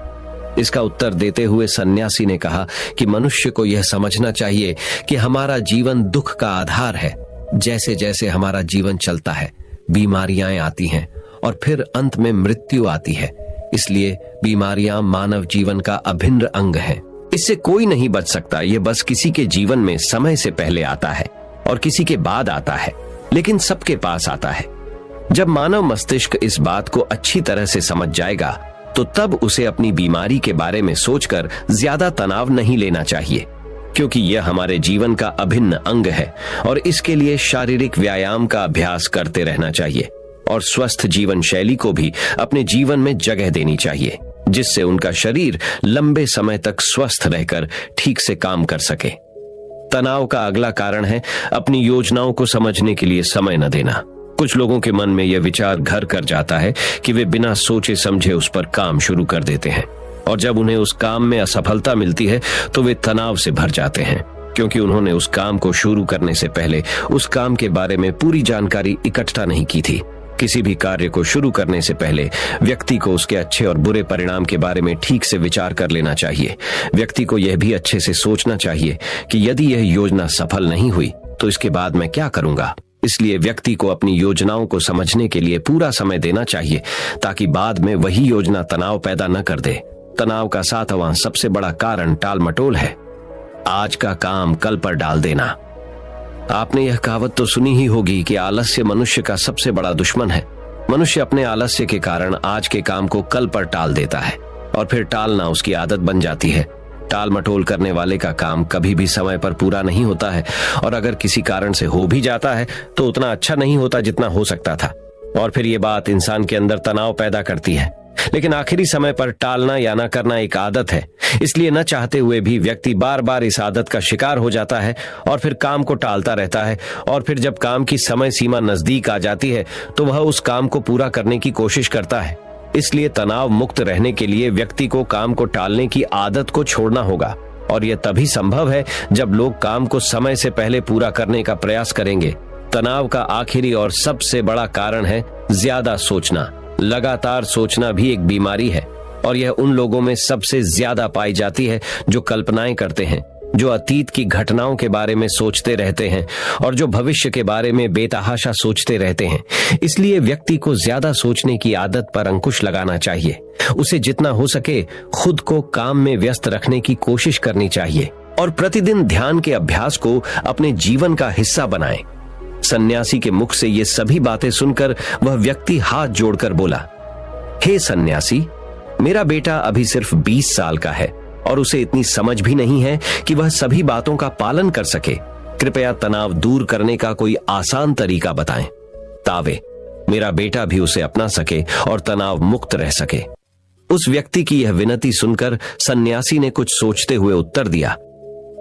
इसका उत्तर देते हुए सन्यासी ने कहा कि मनुष्य को यह समझना चाहिए कि हमारा जीवन दुख का आधार है। जैसे जैसे हमारा जीवन चलता है, बीमारियां आती हैं और फिर अंत में मृत्यु आती है। इसलिए बीमारियां मानव जीवन का अभिन्न अंग है। इससे कोई नहीं बच सकता। ये बस किसी के जीवन में समय से पहले आता है और किसी के बाद आता है, लेकिन सबके पास आता है। जब मानव मस्तिष्क इस बात को अच्छी तरह से समझ जाएगा तो तब उसे अपनी बीमारी के बारे में सोचकर ज्यादा तनाव नहीं लेना चाहिए, क्योंकि यह हमारे जीवन का अभिन्न अंग है और इसके लिए शारीरिक व्यायाम का अभ्यास करते रहना चाहिए और स्वस्थ जीवन शैली को भी अपने जीवन में जगह देनी चाहिए, जिससे उनका शरीर लंबे समय तक स्वस्थ रहकर ठीक से काम कर सके। तनाव का अगला कारण है अपनी योजनाओं को समझने के लिए समय न देना। कुछ लोगों के मन में यह विचार घर कर जाता है कि वे बिना सोचे समझे उस पर काम शुरू कर देते हैं और जब उन्हें उस काम में असफलता मिलती है तो वे तनाव से भर जाते हैं, क्योंकि उन्होंने उस काम को शुरू करने से पहले उस काम के बारे में पूरी जानकारी इकट्ठा नहीं की थी। किसी भी कार्य को शुरू करने से पहले व्यक्ति को उसके अच्छे और बुरे परिणाम के बारे में ठीक से विचार कर लेना चाहिए। व्यक्ति को यह भी अच्छे से सोचना चाहिए कि यदि यह योजना सफल नहीं हुई तो इसके बाद मैं क्या करूंगा। इसलिए व्यक्ति को अपनी योजनाओं को समझने के लिए पूरा समय देना चाहिए, ताकि बाद में वही योजना तनाव पैदा न कर दे। तनाव का 7वां सबसे बड़ा कारण टालमटोल है। आज का काम कल पर डाल देना। आपने यह कहावत तो सुनी ही होगी कि आलस्य मनुष्य का सबसे बड़ा दुश्मन है। मनुष्य अपने आलस्य के कारण आज के काम को कल पर टाल देता है और फिर टालना उसकी आदत बन जाती है। टाल मटोल करने वाले का काम कभी भी समय पर पूरा नहीं होता है और अगर किसी कारण से हो भी जाता है तो उतना अच्छा नहीं होता जितना हो सकता था, और फिर ये बात इंसान के अंदर तनाव पैदा करती है। लेकिन आखिरी समय पर टालना या ना करना एक आदत है, इसलिए न चाहते हुए भी व्यक्ति बार बार इस आदत का शिकार हो जाता है और फिर काम को टालता रहता है, और फिर जब काम की समय सीमा नजदीक आ जाती है तो वह उस काम को पूरा करने की कोशिश करता है। इसलिए तनाव मुक्त रहने के लिए व्यक्ति को काम को टालने की आदत को छोड़ना होगा, और यह तभी संभव है जब लोग काम को समय से पहले पूरा करने का प्रयास करेंगे। तनाव का आखिरी और सबसे बड़ा कारण है ज्यादा सोचना। लगातार सोचना भी एक बीमारी है और यह उन लोगों में सबसे ज्यादा पाई जाती है जो कल्पनाएं करते हैं, जो अतीत की घटनाओं के बारे में सोचते रहते हैं और जो भविष्य के बारे में बेतहाशा सोचते रहते हैं। इसलिए व्यक्ति को ज्यादा सोचने की आदत पर अंकुश लगाना चाहिए। उसे जितना हो सके खुद को काम में व्यस्त रखने की कोशिश करनी चाहिए और प्रतिदिन ध्यान के अभ्यास को अपने जीवन का हिस्सा बनाएं। सन्यासी के मुख से ये सभी बातें सुनकर वह व्यक्ति हाथ जोड़कर बोला, हे सन्यासी, मेरा बेटा अभी सिर्फ 20 साल का है और उसे इतनी समझ भी नहीं है कि वह सभी बातों का पालन कर सके। कृपया तनाव दूर करने का कोई आसान तरीका बताएं, तावे मेरा बेटा भी उसे अपना सके और तनाव मुक्त रह सके। उस व्यक्ति की यह विनती सुनकर सन्यासी ने कुछ सोचते हुए उत्तर दिया,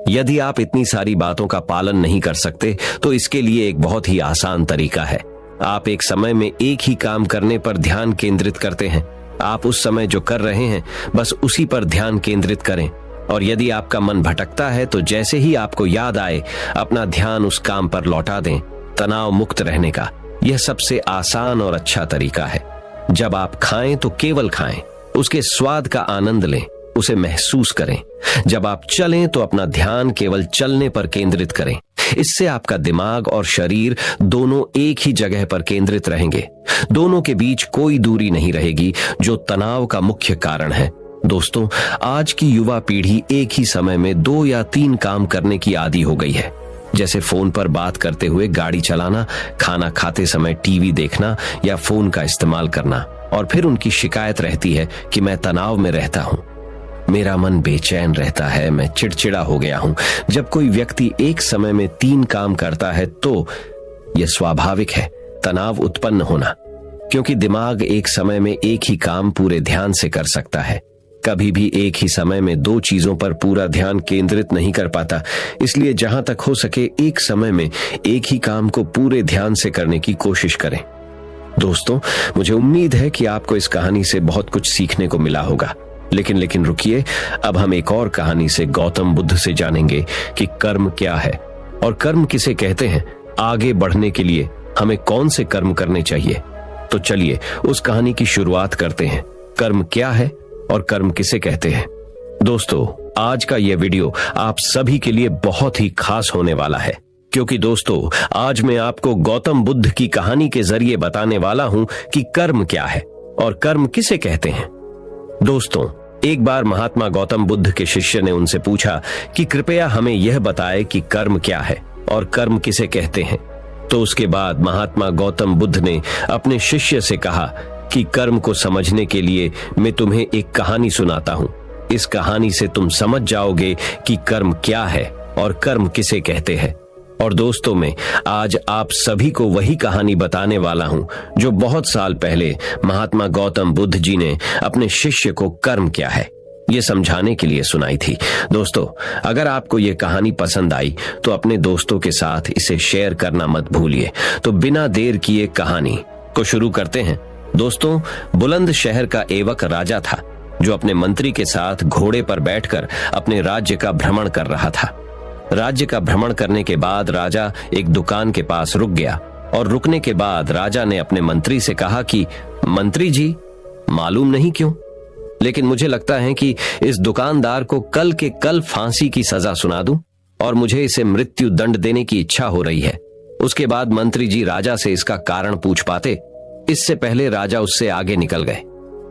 यदि आप इतनी सारी बातों का पालन नहीं कर सकते तो इसके लिए एक बहुत ही आसान तरीका है। आप एक समय में एक ही काम करने पर ध्यान केंद्रित करते हैं। आप उस समय जो कर रहे हैं बस उसी पर ध्यान केंद्रित करें और यदि आपका मन भटकता है तो जैसे ही आपको याद आए अपना ध्यान उस काम पर लौटा दें। तनाव मुक्त रहने का यह सबसे आसान और अच्छा तरीका है। जब आप खाएं तो केवल खाएं, उसके स्वाद का आनंद लें, उसे महसूस करें। जब आप चलें तो अपना ध्यान केवल चलने पर केंद्रित करें। इससे आपका दिमाग और शरीर दोनों एक ही जगह पर केंद्रित रहेंगे। दोनों के बीच कोई दूरी नहीं रहेगी, जो तनाव का मुख्य कारण है। दोस्तों, आज की युवा पीढ़ी एक ही समय में 2 या 3 काम करने की आदी हो गई है, जैसे फोन पर बात करते हुए गाड़ी चलाना, खाना खाते समय टीवी देखना या फोन का इस्तेमाल करना। और फिर उनकी शिकायत रहती है कि मैं तनाव में रहता हूं, मेरा मन बेचैन रहता है, मैं चिड़चिड़ा हो गया हूं। जब कोई व्यक्ति एक समय में 3 काम करता है तो यह स्वाभाविक है तनाव उत्पन्न होना, क्योंकि दिमाग एक समय में एक ही काम पूरे ध्यान से कर सकता है। कभी भी एक ही समय में 2 चीजों पर पूरा ध्यान केंद्रित नहीं कर पाता। इसलिए जहां तक हो सके एक समय में एक ही काम को पूरे ध्यान से करने की कोशिश करें। दोस्तों, मुझे उम्मीद है कि आपको इस कहानी से बहुत कुछ सीखने को मिला होगा। लेकिन रुकिए, अब हम एक और कहानी से गौतम बुद्ध से जानेंगे कि कर्म क्या है और कर्म किसे कहते हैं। आगे बढ़ने के लिए हमें कौन से कर्म करने चाहिए। तो चलिए उस कहानी की शुरुआत करते हैं। कर्म क्या है और कर्म किसे कहते हैं। दोस्तों, आज का यह वीडियो आप सभी के लिए बहुत ही खास होने वाला है, क्योंकि दोस्तों आज मैं आपको गौतम बुद्ध की कहानी के जरिए बताने वाला हूं कि कर्म क्या है और कर्म किसे कहते हैं। दोस्तों, एक बार महात्मा गौतम बुद्ध के शिष्य ने उनसे पूछा कि कृपया हमें यह बताएं कि कर्म क्या है और कर्म किसे कहते हैं। तो उसके बाद महात्मा गौतम बुद्ध ने अपने शिष्य से कहा कि कर्म को समझने के लिए मैं तुम्हें एक कहानी सुनाता हूं। इस कहानी से तुम समझ जाओगे कि कर्म क्या है और कर्म किसे कहते हैं। और दोस्तों, मैं आज आप सभी को वही कहानी बताने वाला हूं जो बहुत साल पहले महात्मा गौतम बुद्ध जी ने अपने शिष्य को कर्म क्या है ये समझाने के लिए सुनाई थी। दोस्तों, अगर आपको ये कहानी पसंद आई तो अपने दोस्तों के साथ इसे शेयर करना मत भूलिए। तो बिना देर किए कहानी को शुरू करते हैं। दोस्तों, बुलंद शहर का एवक राजा था जो अपने मंत्री के साथ घोड़े पर बैठकर अपने राज्य का भ्रमण कर रहा था। राज्य का भ्रमण करने के बाद राजा एक दुकान के पास रुक गया और रुकने के बाद राजा ने अपने मंत्री से कहा कि मंत्री जी, मालूम नहीं क्यों, लेकिन मुझे लगता है कि इस दुकानदार को कल के कल फांसी की सजा सुना दूं और मुझे इसे मृत्यु दंड देने की इच्छा हो रही है। उसके बाद मंत्री जी राजा से इसका कारण पूछ पाते। इससे पहले राजा उससे आगे निकल गए।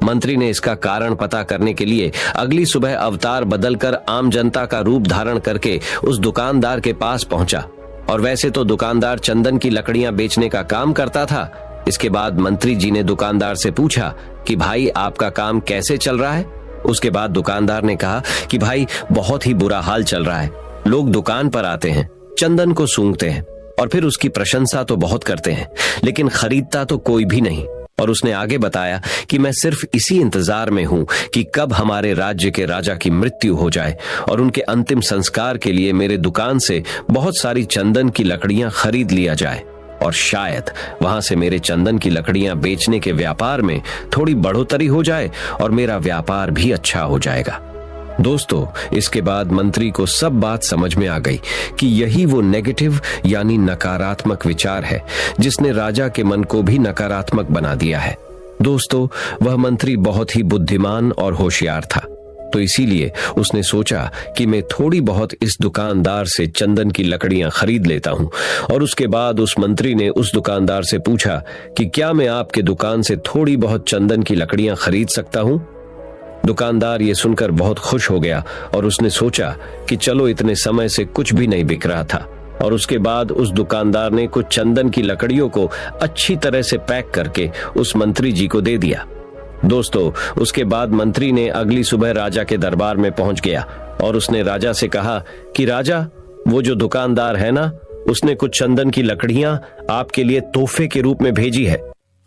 मंत्री ने इसका कारण पता करने के लिए अगली सुबह अवतार बदलकर आम जनता का रूप धारण करके उस दुकानदार के पास पहुंचा। और वैसे तो दुकानदार चंदन की लकड़ियां बेचने का काम करता था। इसके बाद मंत्री जी ने दुकानदार से पूछा कि भाई, आपका काम कैसे चल रहा है। उसके बाद दुकानदार ने कहा कि भाई, बहुत ही बुरा हाल चल रहा है। लोग दुकान पर आते हैं, चंदन को सूंघते हैं और फिर उसकी प्रशंसा तो बहुत करते हैं, लेकिन खरीदता तो कोई भी नहीं। और उसने आगे बताया कि मैं सिर्फ इसी इंतजार में हूं कि कब हमारे राज्य के राजा की मृत्यु हो जाए और उनके अंतिम संस्कार के लिए मेरे दुकान से बहुत सारी चंदन की लकड़ियां खरीद लिया जाए और शायद वहां से मेरे चंदन की लकड़ियां बेचने के व्यापार में थोड़ी बढ़ोतरी हो जाए और मेरा व्यापार भी अच्छा हो जाएगा। दोस्तों, इसके बाद मंत्री को सब बात समझ में आ गई कि यही वो नेगेटिव यानी नकारात्मक विचार है जिसने राजा के मन को भी नकारात्मक बना दिया है। दोस्तों, वह मंत्री बहुत ही बुद्धिमान और होशियार था। तो इसीलिए उसने सोचा कि मैं थोड़ी बहुत इस दुकानदार से चंदन की लकड़ियां खरीद लेता हूं। और उसके बाद उस मंत्री ने उस दुकानदार से पूछा कि क्या मैं आपके दुकान से थोड़ी बहुत चंदन की लकड़ियां खरीद सकता हूं। दुकानदार ये सुनकर बहुत खुश हो गया और उसने सोचा कि चलो, इतने समय से कुछ भी नहीं बिक रहा था। और उसके बाद उस दुकानदार ने कुछ चंदन की लकड़ियों को अच्छी तरह से पैक करके उस मंत्री जी को दे दिया। दोस्तों, उसके बाद मंत्री ने अगली सुबह राजा के दरबार में पहुंच गया और उसने राजा से कहा कि राजा, वो जो दुकानदार है ना, उसने कुछ चंदन की लकड़ियां आपके लिए तोहफे के रूप में भेजी है।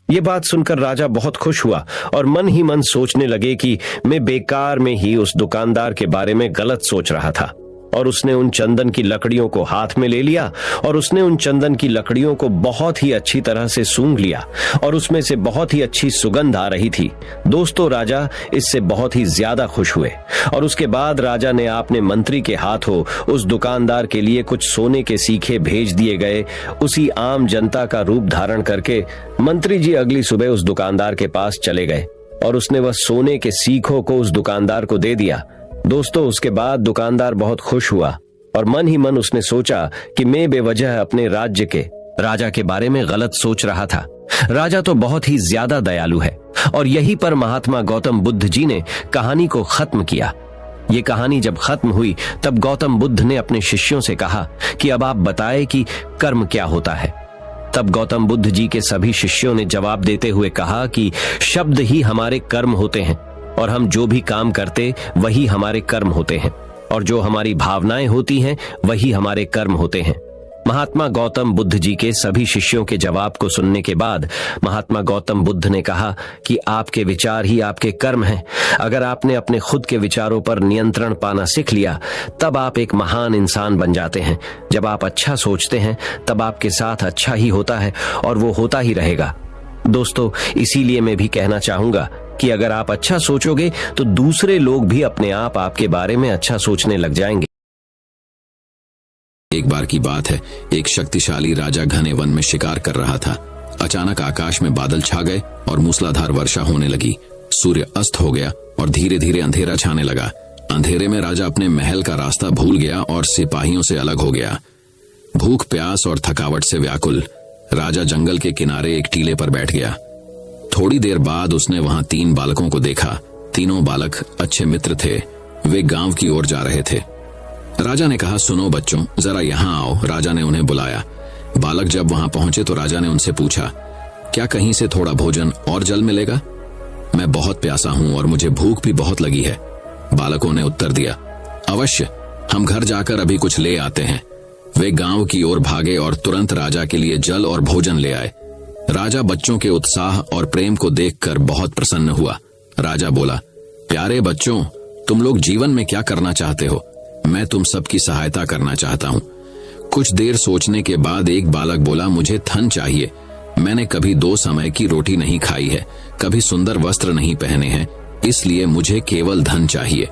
ये बात सुनकर राजा बहुत खुश हुआ और मन ही मन सोचने लगे कि मैं बेकार में ही उस दुकानदार के बारे में गलत सोच रहा था। और उसने उन चंदन की लकड़ियों को हाथ में ले लिया और उसने उन चंदन की लकड़ियों को बहुत ही अच्छी तरह से सूंघ लिया और उसमें से बहुत ही अच्छी सुगंध आ रही थी। दोस्तों, राजा इससे बहुत ही ज्यादा खुश हुए और उसके बाद राजा ने अपने मंत्री के हाथों उस दुकानदार के लिए कुछ सोने के सीखे भेज दिए गए। उसी आम जनता का रूप धारण करके मंत्री जी अगली सुबह उस दुकानदार के पास चले गए और उसने वह सोने के सीखों को उस दुकानदार को दे दिया। दोस्तों, उसके बाद दुकानदार बहुत खुश हुआ और मन ही मन उसने सोचा कि मैं बेवजह अपने राज्य के राजा के बारे में गलत सोच रहा था। राजा तो बहुत ही ज्यादा दयालु है। और यहीं पर महात्मा गौतम बुद्ध जी ने कहानी को खत्म किया। ये कहानी जब खत्म हुई तब गौतम बुद्ध ने अपने शिष्यों से कहा कि अब आप बताएं कि कर्म क्या होता है। तब गौतम बुद्ध जी के सभी शिष्यों ने जवाब देते हुए कहा कि शब्द ही हमारे कर्म होते हैं और हम जो भी काम करते वही हमारे कर्म होते हैं और जो हमारी भावनाएं होती हैं वही हमारे कर्म होते हैं। महात्मा गौतम बुद्ध जी के सभी शिष्यों के जवाब को सुनने के बाद महात्मा गौतम बुद्ध ने कहा कि आपके विचार ही आपके कर्म हैं। अगर आपने अपने खुद के विचारों पर नियंत्रण पाना सीख लिया तब आप एक महान इंसान बन जाते हैं। जब आप अच्छा सोचते हैं तब आपके साथ अच्छा ही होता है और वो होता ही रहेगा। दोस्तों, इसीलिए मैं भी कहना चाहूंगा कि अगर आप अच्छा सोचोगे तो दूसरे लोग भी अपने आप आपके बारे में अच्छा सोचने लग जाएंगे। एक बार की बात है, एक शक्तिशाली राजा घने वन में शिकार कर रहा था। अचानक आकाश में बादल छा गए और मूसलाधार वर्षा होने लगी। सूर्य अस्त हो गया और धीरे धीरे अंधेरा छाने लगा। अंधेरे में राजा अपने महल का रास्ता भूल गया और सिपाहियों से अलग हो गया। भूख, प्यास और थकावट से व्याकुल राजा जंगल के किनारे एक टीले पर बैठ गया। थोड़ी देर बाद उसने वहां 3 बालकों को देखा। तीनों बालक अच्छे मित्र थे। वे गांव की ओर जा रहे थे। राजा ने कहा, सुनो बच्चों, जरा यहाँ आओ। राजा ने उन्हें बुलाया। बालक जब वहां पहुंचे तो राजा ने उनसे पूछा, क्या कहीं से थोड़ा भोजन और जल मिलेगा? मैं बहुत प्यासा हूं और मुझे भूख भी बहुत लगी है। बालकों ने उत्तर दिया, अवश्य, हम घर जाकर अभी कुछ ले आते हैं। वे गांव की ओर भागे और तुरंत राजा के लिए जल और भोजन ले आए। राजा बच्चों के उत्साह और प्रेम को देखकर बहुत प्रसन्न हुआ। राजा बोला, प्यारे बच्चों, तुम लोग जीवन में क्या करना चाहते हो? मैं तुम सबकी सहायता करना चाहता हूँ। कुछ देर सोचने के बाद एक बालक बोला, मुझे धन चाहिए। मैंने कभी 2 समय की रोटी नहीं खाई है, कभी सुंदर वस्त्र नहीं पहने हैं, इसलिए मुझे केवल धन चाहिए।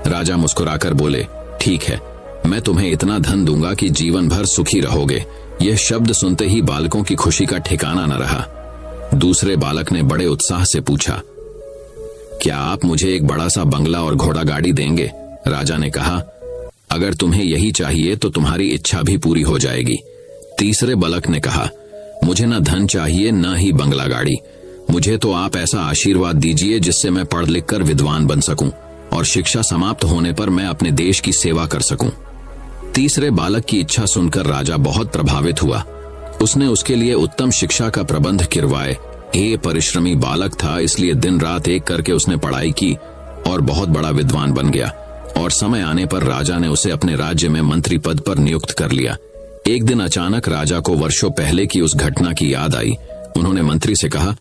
राजा मुस्कुराकर बोले, ठीक है, मैं तुम्हें इतना धन दूंगा कि जीवन भर सुखी रहोगे। यह शब्द सुनते ही बालकों की खुशी का ठिकाना न रहा। दूसरे बालक ने बड़े उत्साह से पूछा, क्या आप मुझे एक बड़ा सा बंगला और घोड़ा गाड़ी देंगे? राजा ने कहा, अगर तुम्हें यही चाहिए तो तुम्हारी इच्छा भी पूरी हो जाएगी। तीसरे बालक ने कहा, मुझे न धन चाहिए न ही बंगला गाड़ी, मुझे तो आप ऐसा आशीर्वाद दीजिए जिससे मैं पढ़ लिख कर विद्वान बन सकूं और शिक्षा समाप्त होने पर मैं अपने देश की सेवा कर सकूं। तीसरे बालक की इच्छा सुनकर राजा बहुत प्रभावित हुआ। उसने उसके लिए उत्तम शिक्षा का प्रबंध करवाए। ये परिश्रमी बालक था, इसलिए दिन रात एक करके उसने पढ़ाई की और बहुत बड़ा विद्वान बन गया। और समय आने पर राजा ने उसे अपने राज्य में मंत्री पद पर नियुक्त कर लिया। एक दिन अचानक राजा को वर्षों पहले की उस घटना की याद आई। उन्होंने मंत्री से कहा,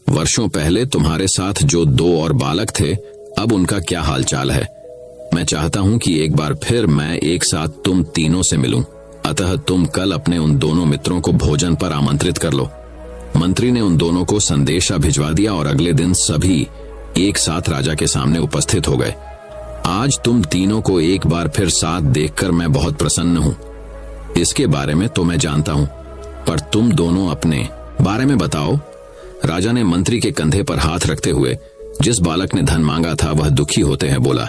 वर्षों पहले तुम्हारे साथ जो 2 और बालक थे, अब उनका क्या हालचाल है? मैं चाहता हूं कि एक बार फिर मैं एक साथ तुम तीनों से मिलूं, अतः तुम कल अपने उन दोनों मित्रों को भोजन पर आमंत्रित कर लो। मंत्री ने उन दोनों को संदेशा भिजवा दिया और अगले दिन सभी एक साथ राजा के सामने उपस्थित हो गए। आज तुम तीनों को एक बार फिर साथ देखकर मैं बहुत प्रसन्न हूं। इसके बारे में तो मैं जानता हूं, पर तुम दोनों अपने बारे में बताओ। राजा ने मंत्री के कंधे पर हाथ रखते हुए जिस बालक ने धन मांगा था वह दुखी होते हैं बोला,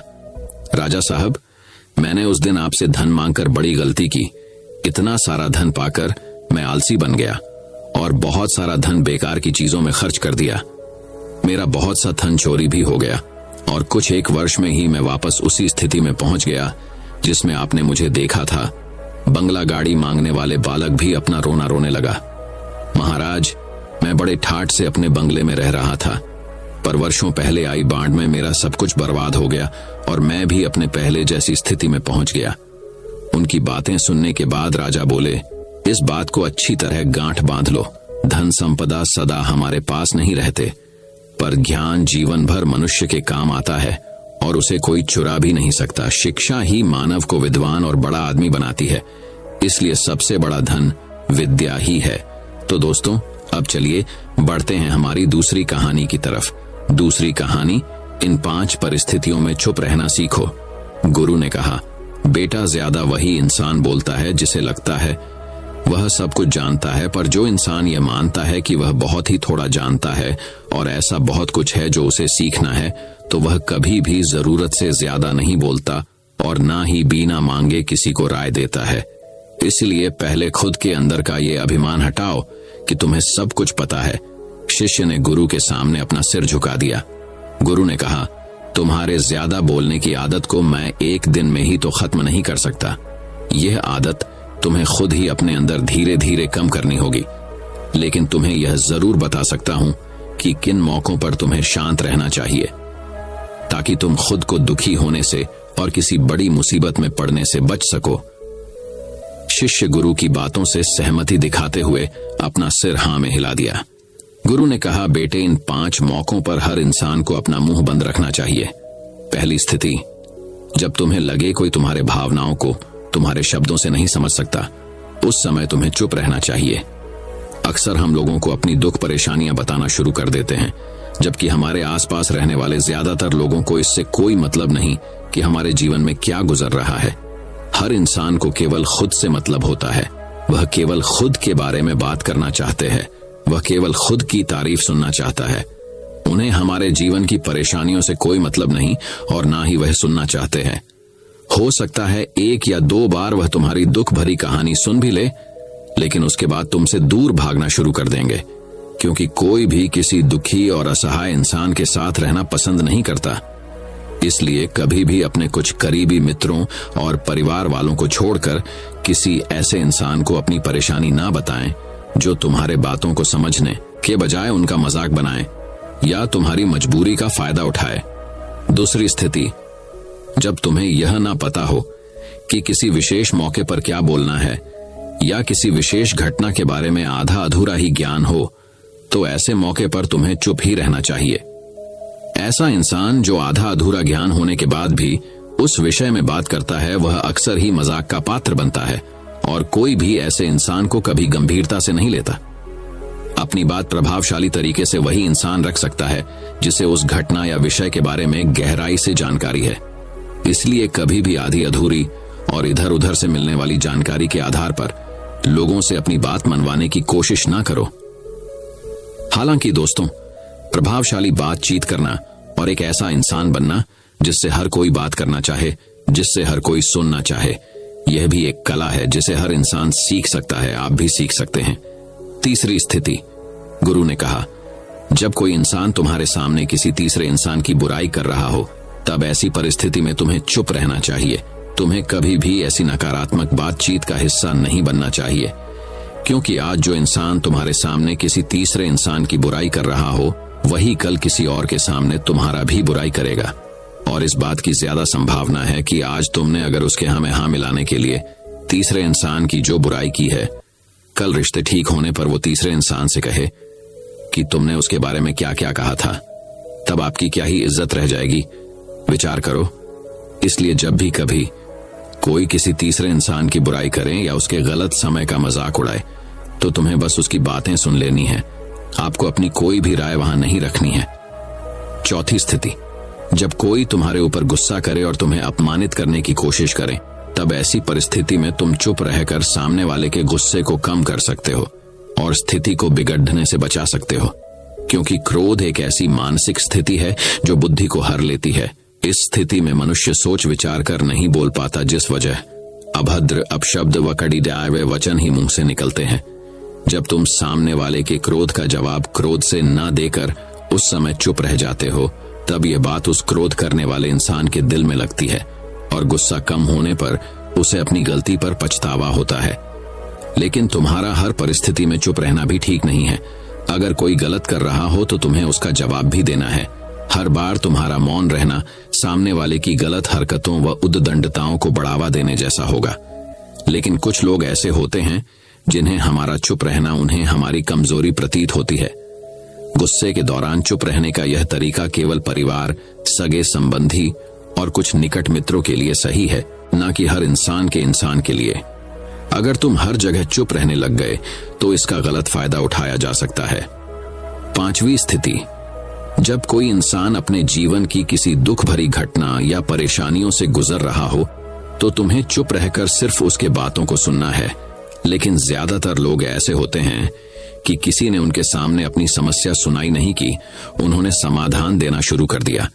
राजा साहब, मैंने उस दिन आपसे धन मांगकर बड़ी गलती की। इतना सारा धन पाकर मैं आलसी बन गया और बहुत सारा धन बेकार की चीजों में खर्च कर दिया। मेरा बहुत सा धन चोरी भी हो गया और कुछ एक वर्ष में ही मैं वापस उसी स्थिति में पहुंच गया जिसमें आपने मुझे देखा था। बंगला गाड़ी मांगने वाले बालक भी अपना रोना रोने लगा। महाराज, मैं बड़े ठाठ से अपने बंगले में रह रहा था, पर वर्षों पहले आई बाढ़ में मेरा सब कुछ बर्बाद हो गया और मैं भी अपने पहले जैसी स्थिति में पहुंच गया। उनकी बातें सुनने के बाद राजा बोले, इस बात को अच्छी तरह गांठ बांध लो। धन संपदा सदा हमारे पास नहीं रहते, पर ज्ञान जीवन भर मनुष्य के काम आता है और उसे कोई चुरा भी नहीं सकता। शिक्षा ही मानव को विद्वान और बड़ा आदमी बनाती है, इसलिए सबसे बड़ा धन विद्या ही है। तो दोस्तों, अब चलिए बढ़ते हैं हमारी दूसरी कहानी की तरफ। दूसरी कहानी, इन 5 परिस्थितियों में चुप रहना सीखो। गुरु ने कहा, बेटा, ज्यादा वही इंसान बोलता है जिसे लगता है वह सब कुछ जानता है, पर जो इंसान यह मानता है कि वह बहुत ही थोड़ा जानता है और ऐसा बहुत कुछ है जो उसे सीखना है, तो वह कभी भी जरूरत से ज्यादा नहीं बोलता और ना ही बिना मांगे किसी को राय देता है। इसलिए पहले खुद के अंदर का ये अभिमान हटाओ कि तुम्हें सब कुछ पता है। शिष्य ने गुरु के सामने अपना सिर झुका दिया। गुरु ने कहा, तुम्हारे ज्यादा बोलने की आदत को मैं एक दिन में ही तो खत्म नहीं कर सकता। यह आदत तुम्हें खुद ही अपने अंदर धीरे धीरे कम करनी होगी, लेकिन तुम्हें यह जरूर बता सकता हूं कि किन मौकों पर तुम्हें शांत रहना चाहिए, ताकि तुम खुद को दुखी होने से और किसी बड़ी मुसीबत में पड़ने से बच सको। शिष्य गुरु की बातों से सहमति दिखाते हुए अपना सिर हाँ में हिला दिया। गुरु ने कहा, बेटे, इन 5 मौकों पर हर इंसान को अपना मुंह बंद रखना चाहिए। पहली स्थिति, जब तुम्हें लगे कोई तुम्हारे भावनाओं को तुम्हारे शब्दों से नहीं समझ सकता, उस समय तुम्हें चुप रहना चाहिए। अक्सर हम लोगों को अपनी दुख परेशानियां बताना शुरू कर देते हैं, जबकि हमारे आसपास रहने वाले ज्यादातर लोगों को इससे कोई मतलब नहीं कि हमारे जीवन में क्या गुजर रहा है। हर इंसान को केवल खुद से मतलब होता है। वह केवल खुद के बारे में बात करना चाहते हैं, वह केवल खुद की तारीफ सुनना चाहता है। उन्हें हमारे जीवन की परेशानियों से कोई मतलब नहीं और ना ही वह सुनना चाहते हैं। हो सकता है 1 या 2 बार वह तुम्हारी दुख भरी कहानी सुन भी ले, लेकिन उसके बाद तुमसे दूर भागना शुरू कर देंगे, क्योंकि कोई भी किसी दुखी और असहाय इंसान के साथ रहना पसंद नहीं करता। इसलिए कभी भी अपने कुछ करीबी मित्रों और परिवार वालों को छोड़कर किसी ऐसे इंसान को अपनी परेशानी ना बताएं जो तुम्हारे बातों को समझने के बजाय उनका मजाक बनाए या तुम्हारी मजबूरी का फायदा उठाए। दूसरी स्थिति, जब तुम्हें यह ना पता हो कि किसी विशेष मौके पर क्या बोलना है या किसी विशेष घटना के बारे में आधा अधूरा ही ज्ञान हो, तो ऐसे मौके पर तुम्हें चुप ही रहना चाहिए। ऐसा इंसान जो आधा अधूरा ज्ञान होने के बाद भी उस विषय में बात करता है, वह अक्सर ही मजाक का पात्र बनता है और कोई भी ऐसे इंसान को कभी गंभीरता से नहीं लेता। अपनी बात प्रभावशाली तरीके से वही इंसान रख सकता है जिसे उस घटना या विषय के बारे में गहराई से जानकारी है। इसलिए कभी भी आधी अधूरी और इधर उधर से मिलने वाली जानकारी के आधार पर लोगों से अपनी बात मनवाने की कोशिश ना करो। हालांकि दोस्तों, प्रभावशाली बातचीत करना और एक ऐसा इंसान बनना जिससे हर कोई बात करना चाहे, जिससे हर कोई सुनना चाहे, यह भी एक कला है जिसे हर इंसान सीख सकता है। आप भी सीख सकते हैं। तीसरी स्थिति, गुरु ने कहा, जब कोई इंसान तुम्हारे सामने किसी तीसरे इंसान की बुराई कर रहा हो, तब ऐसी परिस्थिति में तुम्हें चुप रहना चाहिए। तुम्हें कभी भी ऐसी नकारात्मक बातचीत का हिस्सा नहीं बनना चाहिए, क्योंकि आज जो इंसान तुम्हारे सामने किसी तीसरे इंसान की बुराई कर रहा हो, वही कल किसी और के सामने तुम्हारा भी बुराई करेगा। और इस बात की ज्यादा संभावना है कि आज तुमने अगर उसके हाँ में हाँ मिलाने के लिए तीसरे इंसान की जो बुराई की है, कल रिश्ते ठीक होने पर वो तीसरे इंसान से कहे कि तुमने उसके बारे में क्या क्या कहा था, तब आपकी क्या ही इज्जत रह जाएगी। विचार करो। इसलिए जब भी कभी कोई किसी तीसरे इंसान की बुराई करे या उसके गलत समय का मजाक उड़ाए, तो तुम्हें बस उसकी बातें सुन लेनी है। आपको अपनी कोई भी राय वहां नहीं रखनी है। चौथी स्थिति, जब कोई तुम्हारे ऊपर गुस्सा करे और तुम्हें अपमानित करने की कोशिश करे, तब ऐसी परिस्थिति में तुम चुप रहकर सामने वाले के गुस्से को कम कर सकते हो और स्थिति को बिगड़ने से बचा सकते हो, क्योंकि क्रोध एक ऐसी मानसिक स्थिति है जो बुद्धि को हर लेती है। इस स्थिति में मनुष्य सोच विचार कर नहीं बोल पाता, जिस वजह अभद्र अपशब्द व कड़ीदाए हुए वचन ही मुंह से निकलते हैं। जब तुम सामने वाले के क्रोध का जवाब क्रोध से न देकर उस समय चुप रह जाते हो, तब यह बात उस क्रोध करने वाले इंसान के दिल में लगती है और गुस्सा कम होने पर उसे अपनी गलती पर पछतावा होता है। लेकिन तुम्हारा हर परिस्थिति में चुप रहना भी ठीक नहीं है। अगर कोई गलत कर रहा हो तो तुम्हें उसका जवाब भी देना है। हर बार तुम्हारा मौन रहना सामने वाले की गलत हरकतों व उद्दंडताओं को बढ़ावा देने जैसा होगा। लेकिन कुछ लोग ऐसे होते हैं जिन्हें हमारा चुप रहना उन्हें हमारी कमजोरी प्रतीत होती है। गुस्से के दौरान चुप रहने का यह तरीका केवल परिवार, सगे संबंधी और कुछ निकट मित्रों के लिए सही है, न कि हर इंसान के लिए। अगर तुम हर जगह चुप रहने लग गए तो इसका गलत फायदा उठाया जा सकता है। 5वीं स्थिति, जब कोई इंसान अपने जीवन की किसी दुख भरी घटना या परेशानियों से गुजर रहा हो तो तुम्हें चुप रहकर सिर्फ उसके बातों को सुनना है। लेकिन ज्यादातर लोग ऐसे होते हैं कि किसी ने उनके सामने अपनी समस्या सुनाई नहीं की, उन्होंने समाधान देना शुरू कर दिया।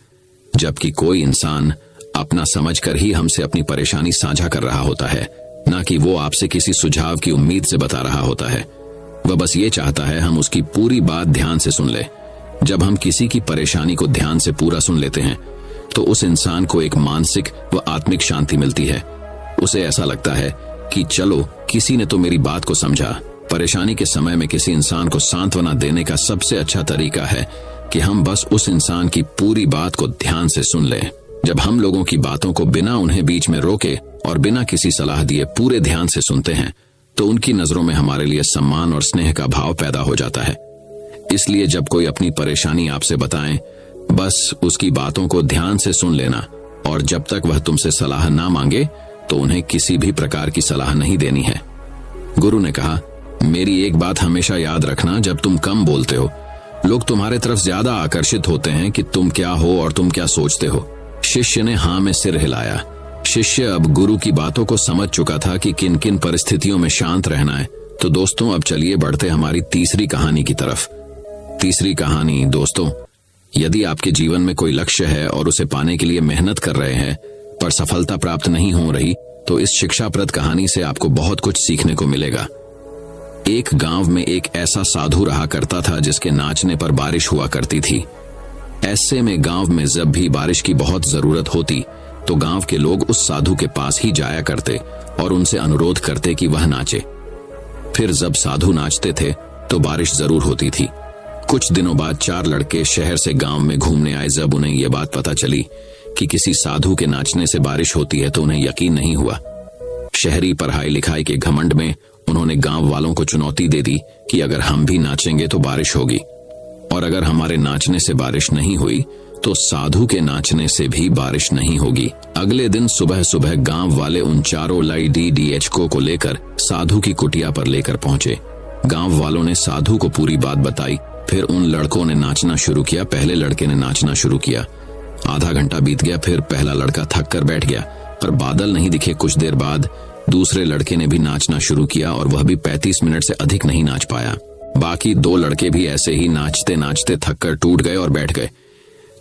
जबकि कोई इंसान अपना समझकर ही हमसे अपनी परेशानी साझा कर रहा होता है, ना कि वो आपसे किसी सुझाव की उम्मीद से बता रहा होता है। वह बस ये चाहता है हम उसकी पूरी बात ध्यान से सुन ले। जब हम किसी की परेशानी को ध्यान से पूरा सुन लेते हैं तो उस इंसान को एक मानसिक व आत्मिक शांति मिलती है। उसे ऐसा लगता है कि चलो किसी ने तो मेरी बात को समझा। परेशानी के समय में किसी इंसान को सांत्वना देने का सबसे अच्छा तरीका है कि हम बस उस इंसान की पूरी बात को ध्यान से सुन लें। जब हम लोगों की बातों को बिना उन्हें बीच में रोके और बिना किसी सलाह दिए पूरे ध्यान से सुनते हैं तो उनकी नजरों में हमारे लिए सम्मान और स्नेह का भाव पैदा हो जाता है। इसलिए जब कोई अपनी परेशानी आपसे बताए, बस उसकी बातों को ध्यान से सुन लेना और जब तक वह तुमसे सलाह ना मांगे तो उन्हें किसी भी प्रकार की सलाह नहीं देनी है। गुरु ने कहा, मेरी एक बात हमेशा याद रखना, जब तुम कम बोलते हो लोग तुम्हारे तरफ ज्यादा आकर्षित होते हैं कि तुम क्या हो और तुम क्या सोचते हो। शिष्य ने हाँ में सिर हिलाया। शिष्य अब गुरु की बातों को समझ चुका था कि किन किन परिस्थितियों में शांत रहना है। तो दोस्तों, अब चलिए बढ़ते हमारी तीसरी कहानी की तरफ। तीसरी कहानी, दोस्तों, यदि आपके जीवन में कोई लक्ष्य है और उसे पाने के लिए मेहनत कर रहे हैं पर सफलता प्राप्त नहीं हो रही, तो इस शिक्षाप्रद कहानी से आपको बहुत कुछ सीखने को मिलेगा। एक गांव में एक ऐसा साधु रहा करता था जिसके नाचने पर बारिश हुआ करती थी। ऐसे में गांव में जब भी बारिश की बहुत जरूरत होती तो गांव के लोग उस साधु के पास ही जाया करते और उनसे अनुरोध करते कि वह नाचे। फिर जब साधु नाचते थे तो बारिश जरूर होती थी। कुछ दिनों बाद 4 लड़के शहर से गांव में घूमने आए। जब उन्हें यह बात पता चली कि किसी साधु के नाचने से बारिश होती है तो उन्हें यकीन नहीं हुआ। शहरी पढ़ाई लिखाई के घमंड में उन्होंने गांव वालों को चुनौती दे दी कि अगर हम भी नाचेंगे तो बारिश होगी, और अगर हमारे नाचने से बारिश नहीं हुई तो साधु के नाचने से भी बारिश नहीं होगी। अगले दिन सुबह सुबह गांव वाले उन चारों LIDDHको को लेकर साधु की कुटिया पर लेकर पहुंचे। गांव वालों ने साधु को पूरी बात बताई। फिर उन लड़कों ने नाचना शुरू किया। पहले लड़के ने नाचना शुरू किया। आधा घंटा बीत गया। फिर पहला लड़का थक कर बैठ गया, पर बादल नहीं दिखे। कुछ देर बाद दूसरे लड़के ने भी नाचना शुरू किया और वह भी 35 मिनट से अधिक नहीं नाच पाया। बाकी 2 लड़के भी ऐसे ही नाचते नाचते थक कर टूट गए और बैठ गए।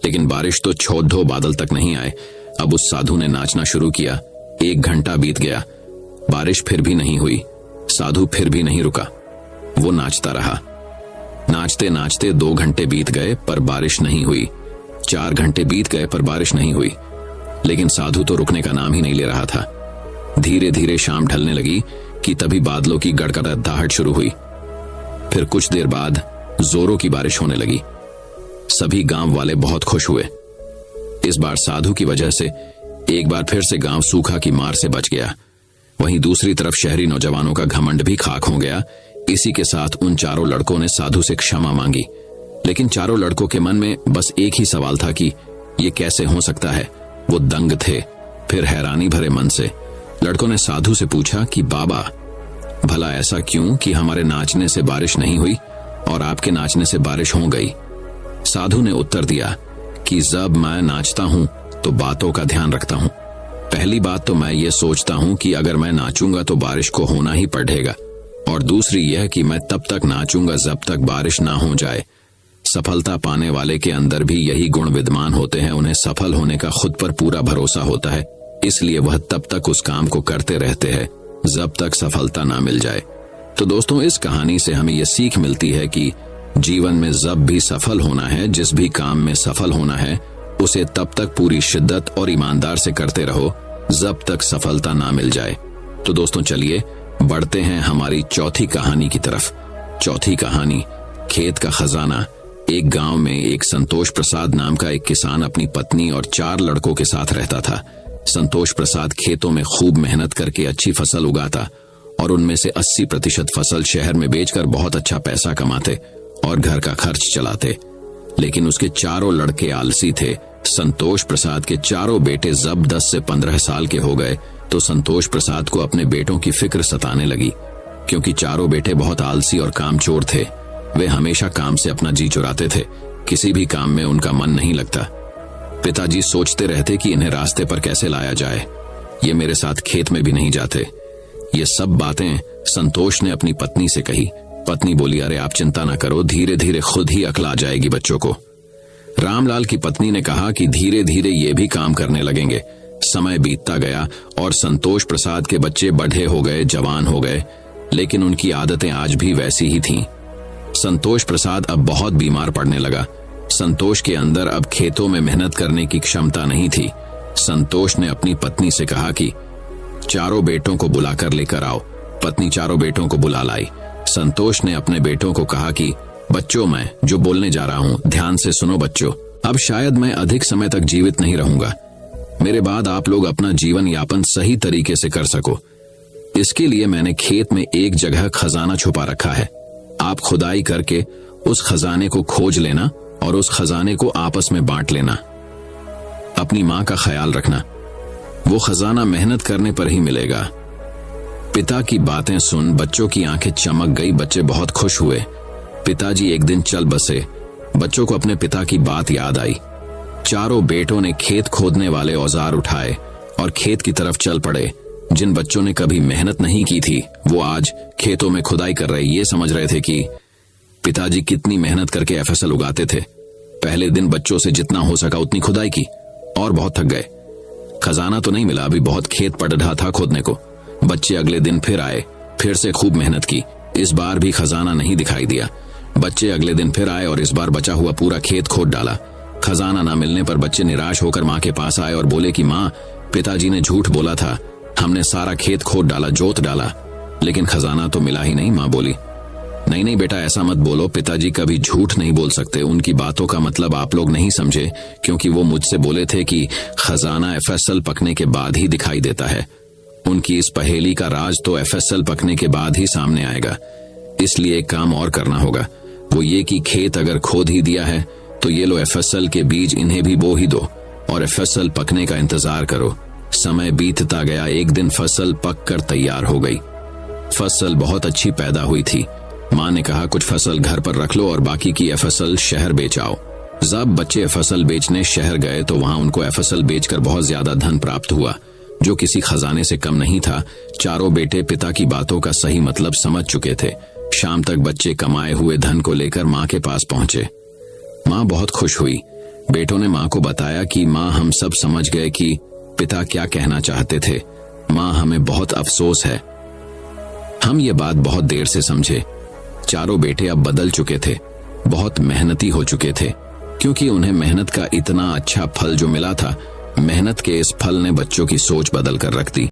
लेकिन बारिश तो छोड़-धो बादल तक नहीं आए। अब उस साधु ने नाचना शुरू किया। 1 घंटा बीत गया, बारिश फिर भी नहीं हुई। साधु फिर भी नहीं रुका, वो नाचता रहा। नाचते नाचते 2 घंटे बीत गए पर बारिश नहीं हुई। 4 घंटे बीत गए पर बारिश नहीं हुई। लेकिन साधु तो रुकने का नाम ही नहीं ले रहा था। धीरे धीरे शाम ढलने लगी कि तभी बादलों की गड़गड़ाहट शुरू हुई। फिर कुछ देर बाद जोरों की बारिश होने लगी। सभी गांव वाले बहुत खुश हुए। इस बार साधु की वजह से एक बार फिर से गांव सूखा की मार से बच गया। वहीं दूसरी तरफ शहरी नौजवानों का घमंड भी खाक हो गया। इसी के साथ उन चारों लड़कों ने साधु से क्षमा मांगी। लेकिन चारों लड़कों के मन में बस एक ही सवाल था कि ये कैसे हो सकता है। वो दंग थे। फिर हैरानी भरे मन से लड़कों ने साधु से पूछा कि बाबा, भला ऐसा क्यों कि हमारे नाचने से बारिश नहीं हुई और आपके नाचने से बारिश हो गई। साधु ने उत्तर दिया कि जब मैं नाचता हूं तो बातों का ध्यान रखता हूं। पहली बात तो मैं ये सोचता हूं कि अगर मैं नाचूंगा तो बारिश को होना ही पड़ेगा, और दूसरी यह कि मैं तब तक नाचूंगा जब तक बारिश ना हो जाए। सफलता पाने वाले के अंदर भी यही गुण विद्यमान होते हैं। उन्हें सफल होने का खुद पर पूरा भरोसा होता है, इसलिए वह तब तक उस काम को करते रहते हैं जब तक सफलता ना मिल जाए। तो दोस्तों, इस कहानी से हमें यह सीख मिलती है कि जीवन में जब भी सफल होना है, जिस भी काम में सफल होना है, उसे तब तक पूरी शिद्दत और ईमानदार से करते रहो जब तक सफलता ना मिल जाए। तो दोस्तों, चलिए बढ़ते हैं हमारी चौथी कहानी की तरफ। चौथी कहानी, खेत का खजाना। एक गांव में एक संतोष प्रसाद नाम का एक किसान अपनी पत्नी और 4 लड़कों के साथ रहता था। संतोष प्रसाद खेतों में खूब मेहनत करके अच्छी फसल उगाता और उनमें से 80% फसल शहर में बेचकर बहुत अच्छा पैसा कमाते और घर का खर्च चलाते। लेकिन उसके 4 लड़के आलसी थे। संतोष प्रसाद के 4 बेटे जब 10 से 15 साल के हो गए तो संतोष प्रसाद को अपने बेटों की फिक्र सताने लगी, क्योंकि 4 बेटे बहुत आलसी और कामचोर थे। वे हमेशा काम से अपना जी चुराते थे, किसी भी काम में उनका मन नहीं लगता। पिताजी सोचते रहते कि इन्हें रास्ते पर कैसे लाया जाए, ये मेरे साथ खेत में भी नहीं जाते। ये सब बातें संतोष ने अपनी पत्नी से कही। पत्नी बोली, अरे आप चिंता ना करो, धीरे धीरे खुद ही अकल आ जाएगी बच्चों को। रामलाल की पत्नी ने कहा कि धीरे धीरे ये भी काम करने लगेंगे। समय बीतता गया और संतोष प्रसाद के बच्चे बड़े हो गए, जवान हो गए, लेकिन उनकी आदतें आज भी वैसी ही थीं। संतोष प्रसाद अब बहुत बीमार पड़ने लगा। संतोष के अंदर अब खेतों में मेहनत करने की क्षमता नहीं थी। संतोष ने अपनी पत्नी से कहा कि 4 बेटों को बुलाकर लेकर आओ। पत्नी 4 बेटों को बुला लाई। संतोष ने अपने बेटों को कहा कि बच्चों, मैं जो बोलने जा रहा हूं ध्यान से सुनो बच्चों। अब शायद मैं अधिक समय तक जीवित नहीं रहूंगा। मेरे बाद आप लोग अपना जीवन यापन सही तरीके से कर सको, इसके लिए मैंने खेत में एक जगह खजाना छुपा रखा है। आप खुदाई करके उस खजाने को खोज लेना और उस खजाने को आपस में बांट लेना। अपनी मां का ख्याल रखना, वो खजाना मेहनत करने पर ही मिलेगा। पिता की बातें सुन बच्चों की आंखें चमक गई। बच्चे बहुत खुश हुए। पिताजी एक दिन चल बसे। बच्चों को अपने पिता की बात याद आई। 4 बेटों ने खेत खोदने वाले औजार उठाए और खेत की तरफ चल पड़े। जिन बच्चों ने कभी मेहनत नहीं की थी वो आज खेतों में खुदाई कर रहे, ये समझ रहे थे कि पिताजी कितनी मेहनत करके फसल उगाते थे। पहले दिन बच्चों से जितना हो सका उतनी खुदाई की और बहुत थक गए। खजाना तो नहीं मिला, अभी बहुत खेत पड़ रहा था खोदने को। बच्चे अगले दिन फिर आए, फिर से खूब मेहनत की। इस बार भी खजाना नहीं दिखाई दिया। बच्चे अगले दिन फिर आए और इस बार बचा हुआ पूरा खेत खोद डाला। खजाना ना मिलने पर बच्चे निराश होकर माँ के पास आए और बोले कि माँ, पिताजी ने झूठ बोला था, हमने सारा खेत खोद डाला, जोत डाला, लेकिन खजाना तो मिला ही नहीं। माँ बोली, नहीं नहीं बेटा, ऐसा मत बोलो, पिताजी कभी झूठ नहीं बोल सकते। उनकी बातों का मतलब आप लोग नहीं समझे, क्योंकि वो मुझसे बोले थे कि खजाना एफएसएल पकने के बाद ही दिखाई देता है। उनकी इस पहेली का राज तो एफएसएल पकने के बाद ही सामने आएगा। इसलिए एक काम और करना होगा, वो ये कि खेत अगर खोद ही दिया है तो ये लो एफएसएल के बीज, इन्हें भी बो ही दो और एफएसएल पकने का इंतजार करो। समय बीतता गया। एक दिन फसल पककर तैयार हो गई। फसल बहुत अच्छी पैदा हुई थी। माँ ने कहा कुछ फसल घर पर रख लो और बाकी की एफएसएल शहर बेच आओ। जब बच्चे एफएसएल बेचने शहर गए तो वहां उनको एफएसएल बेचकर बहुत ज्यादा धन प्राप्त हुआ, जो किसी खजाने से कम नहीं था। 4 बेटे पिता की बातों का सही मतलब समझ चुके थे। शाम तक बच्चे कमाए हुए धन को लेकर माँ के पास पहुंचे। माँ बहुत खुश हुई। बेटों ने माँ को बताया कि माँ, हम सब समझ गए कि पिता क्या कहना चाहते थे। माँ, हमें बहुत अफसोस है। हम ये बात बहुत देर से समझे। 4 बेटे अब बदल चुके थे, बहुत मेहनती हो चुके थे, क्योंकि उन्हें मेहनत का इतना अच्छा फल जो मिला था, मेहनत के इस फल ने बच्चों की सोच बदल कर रख दी।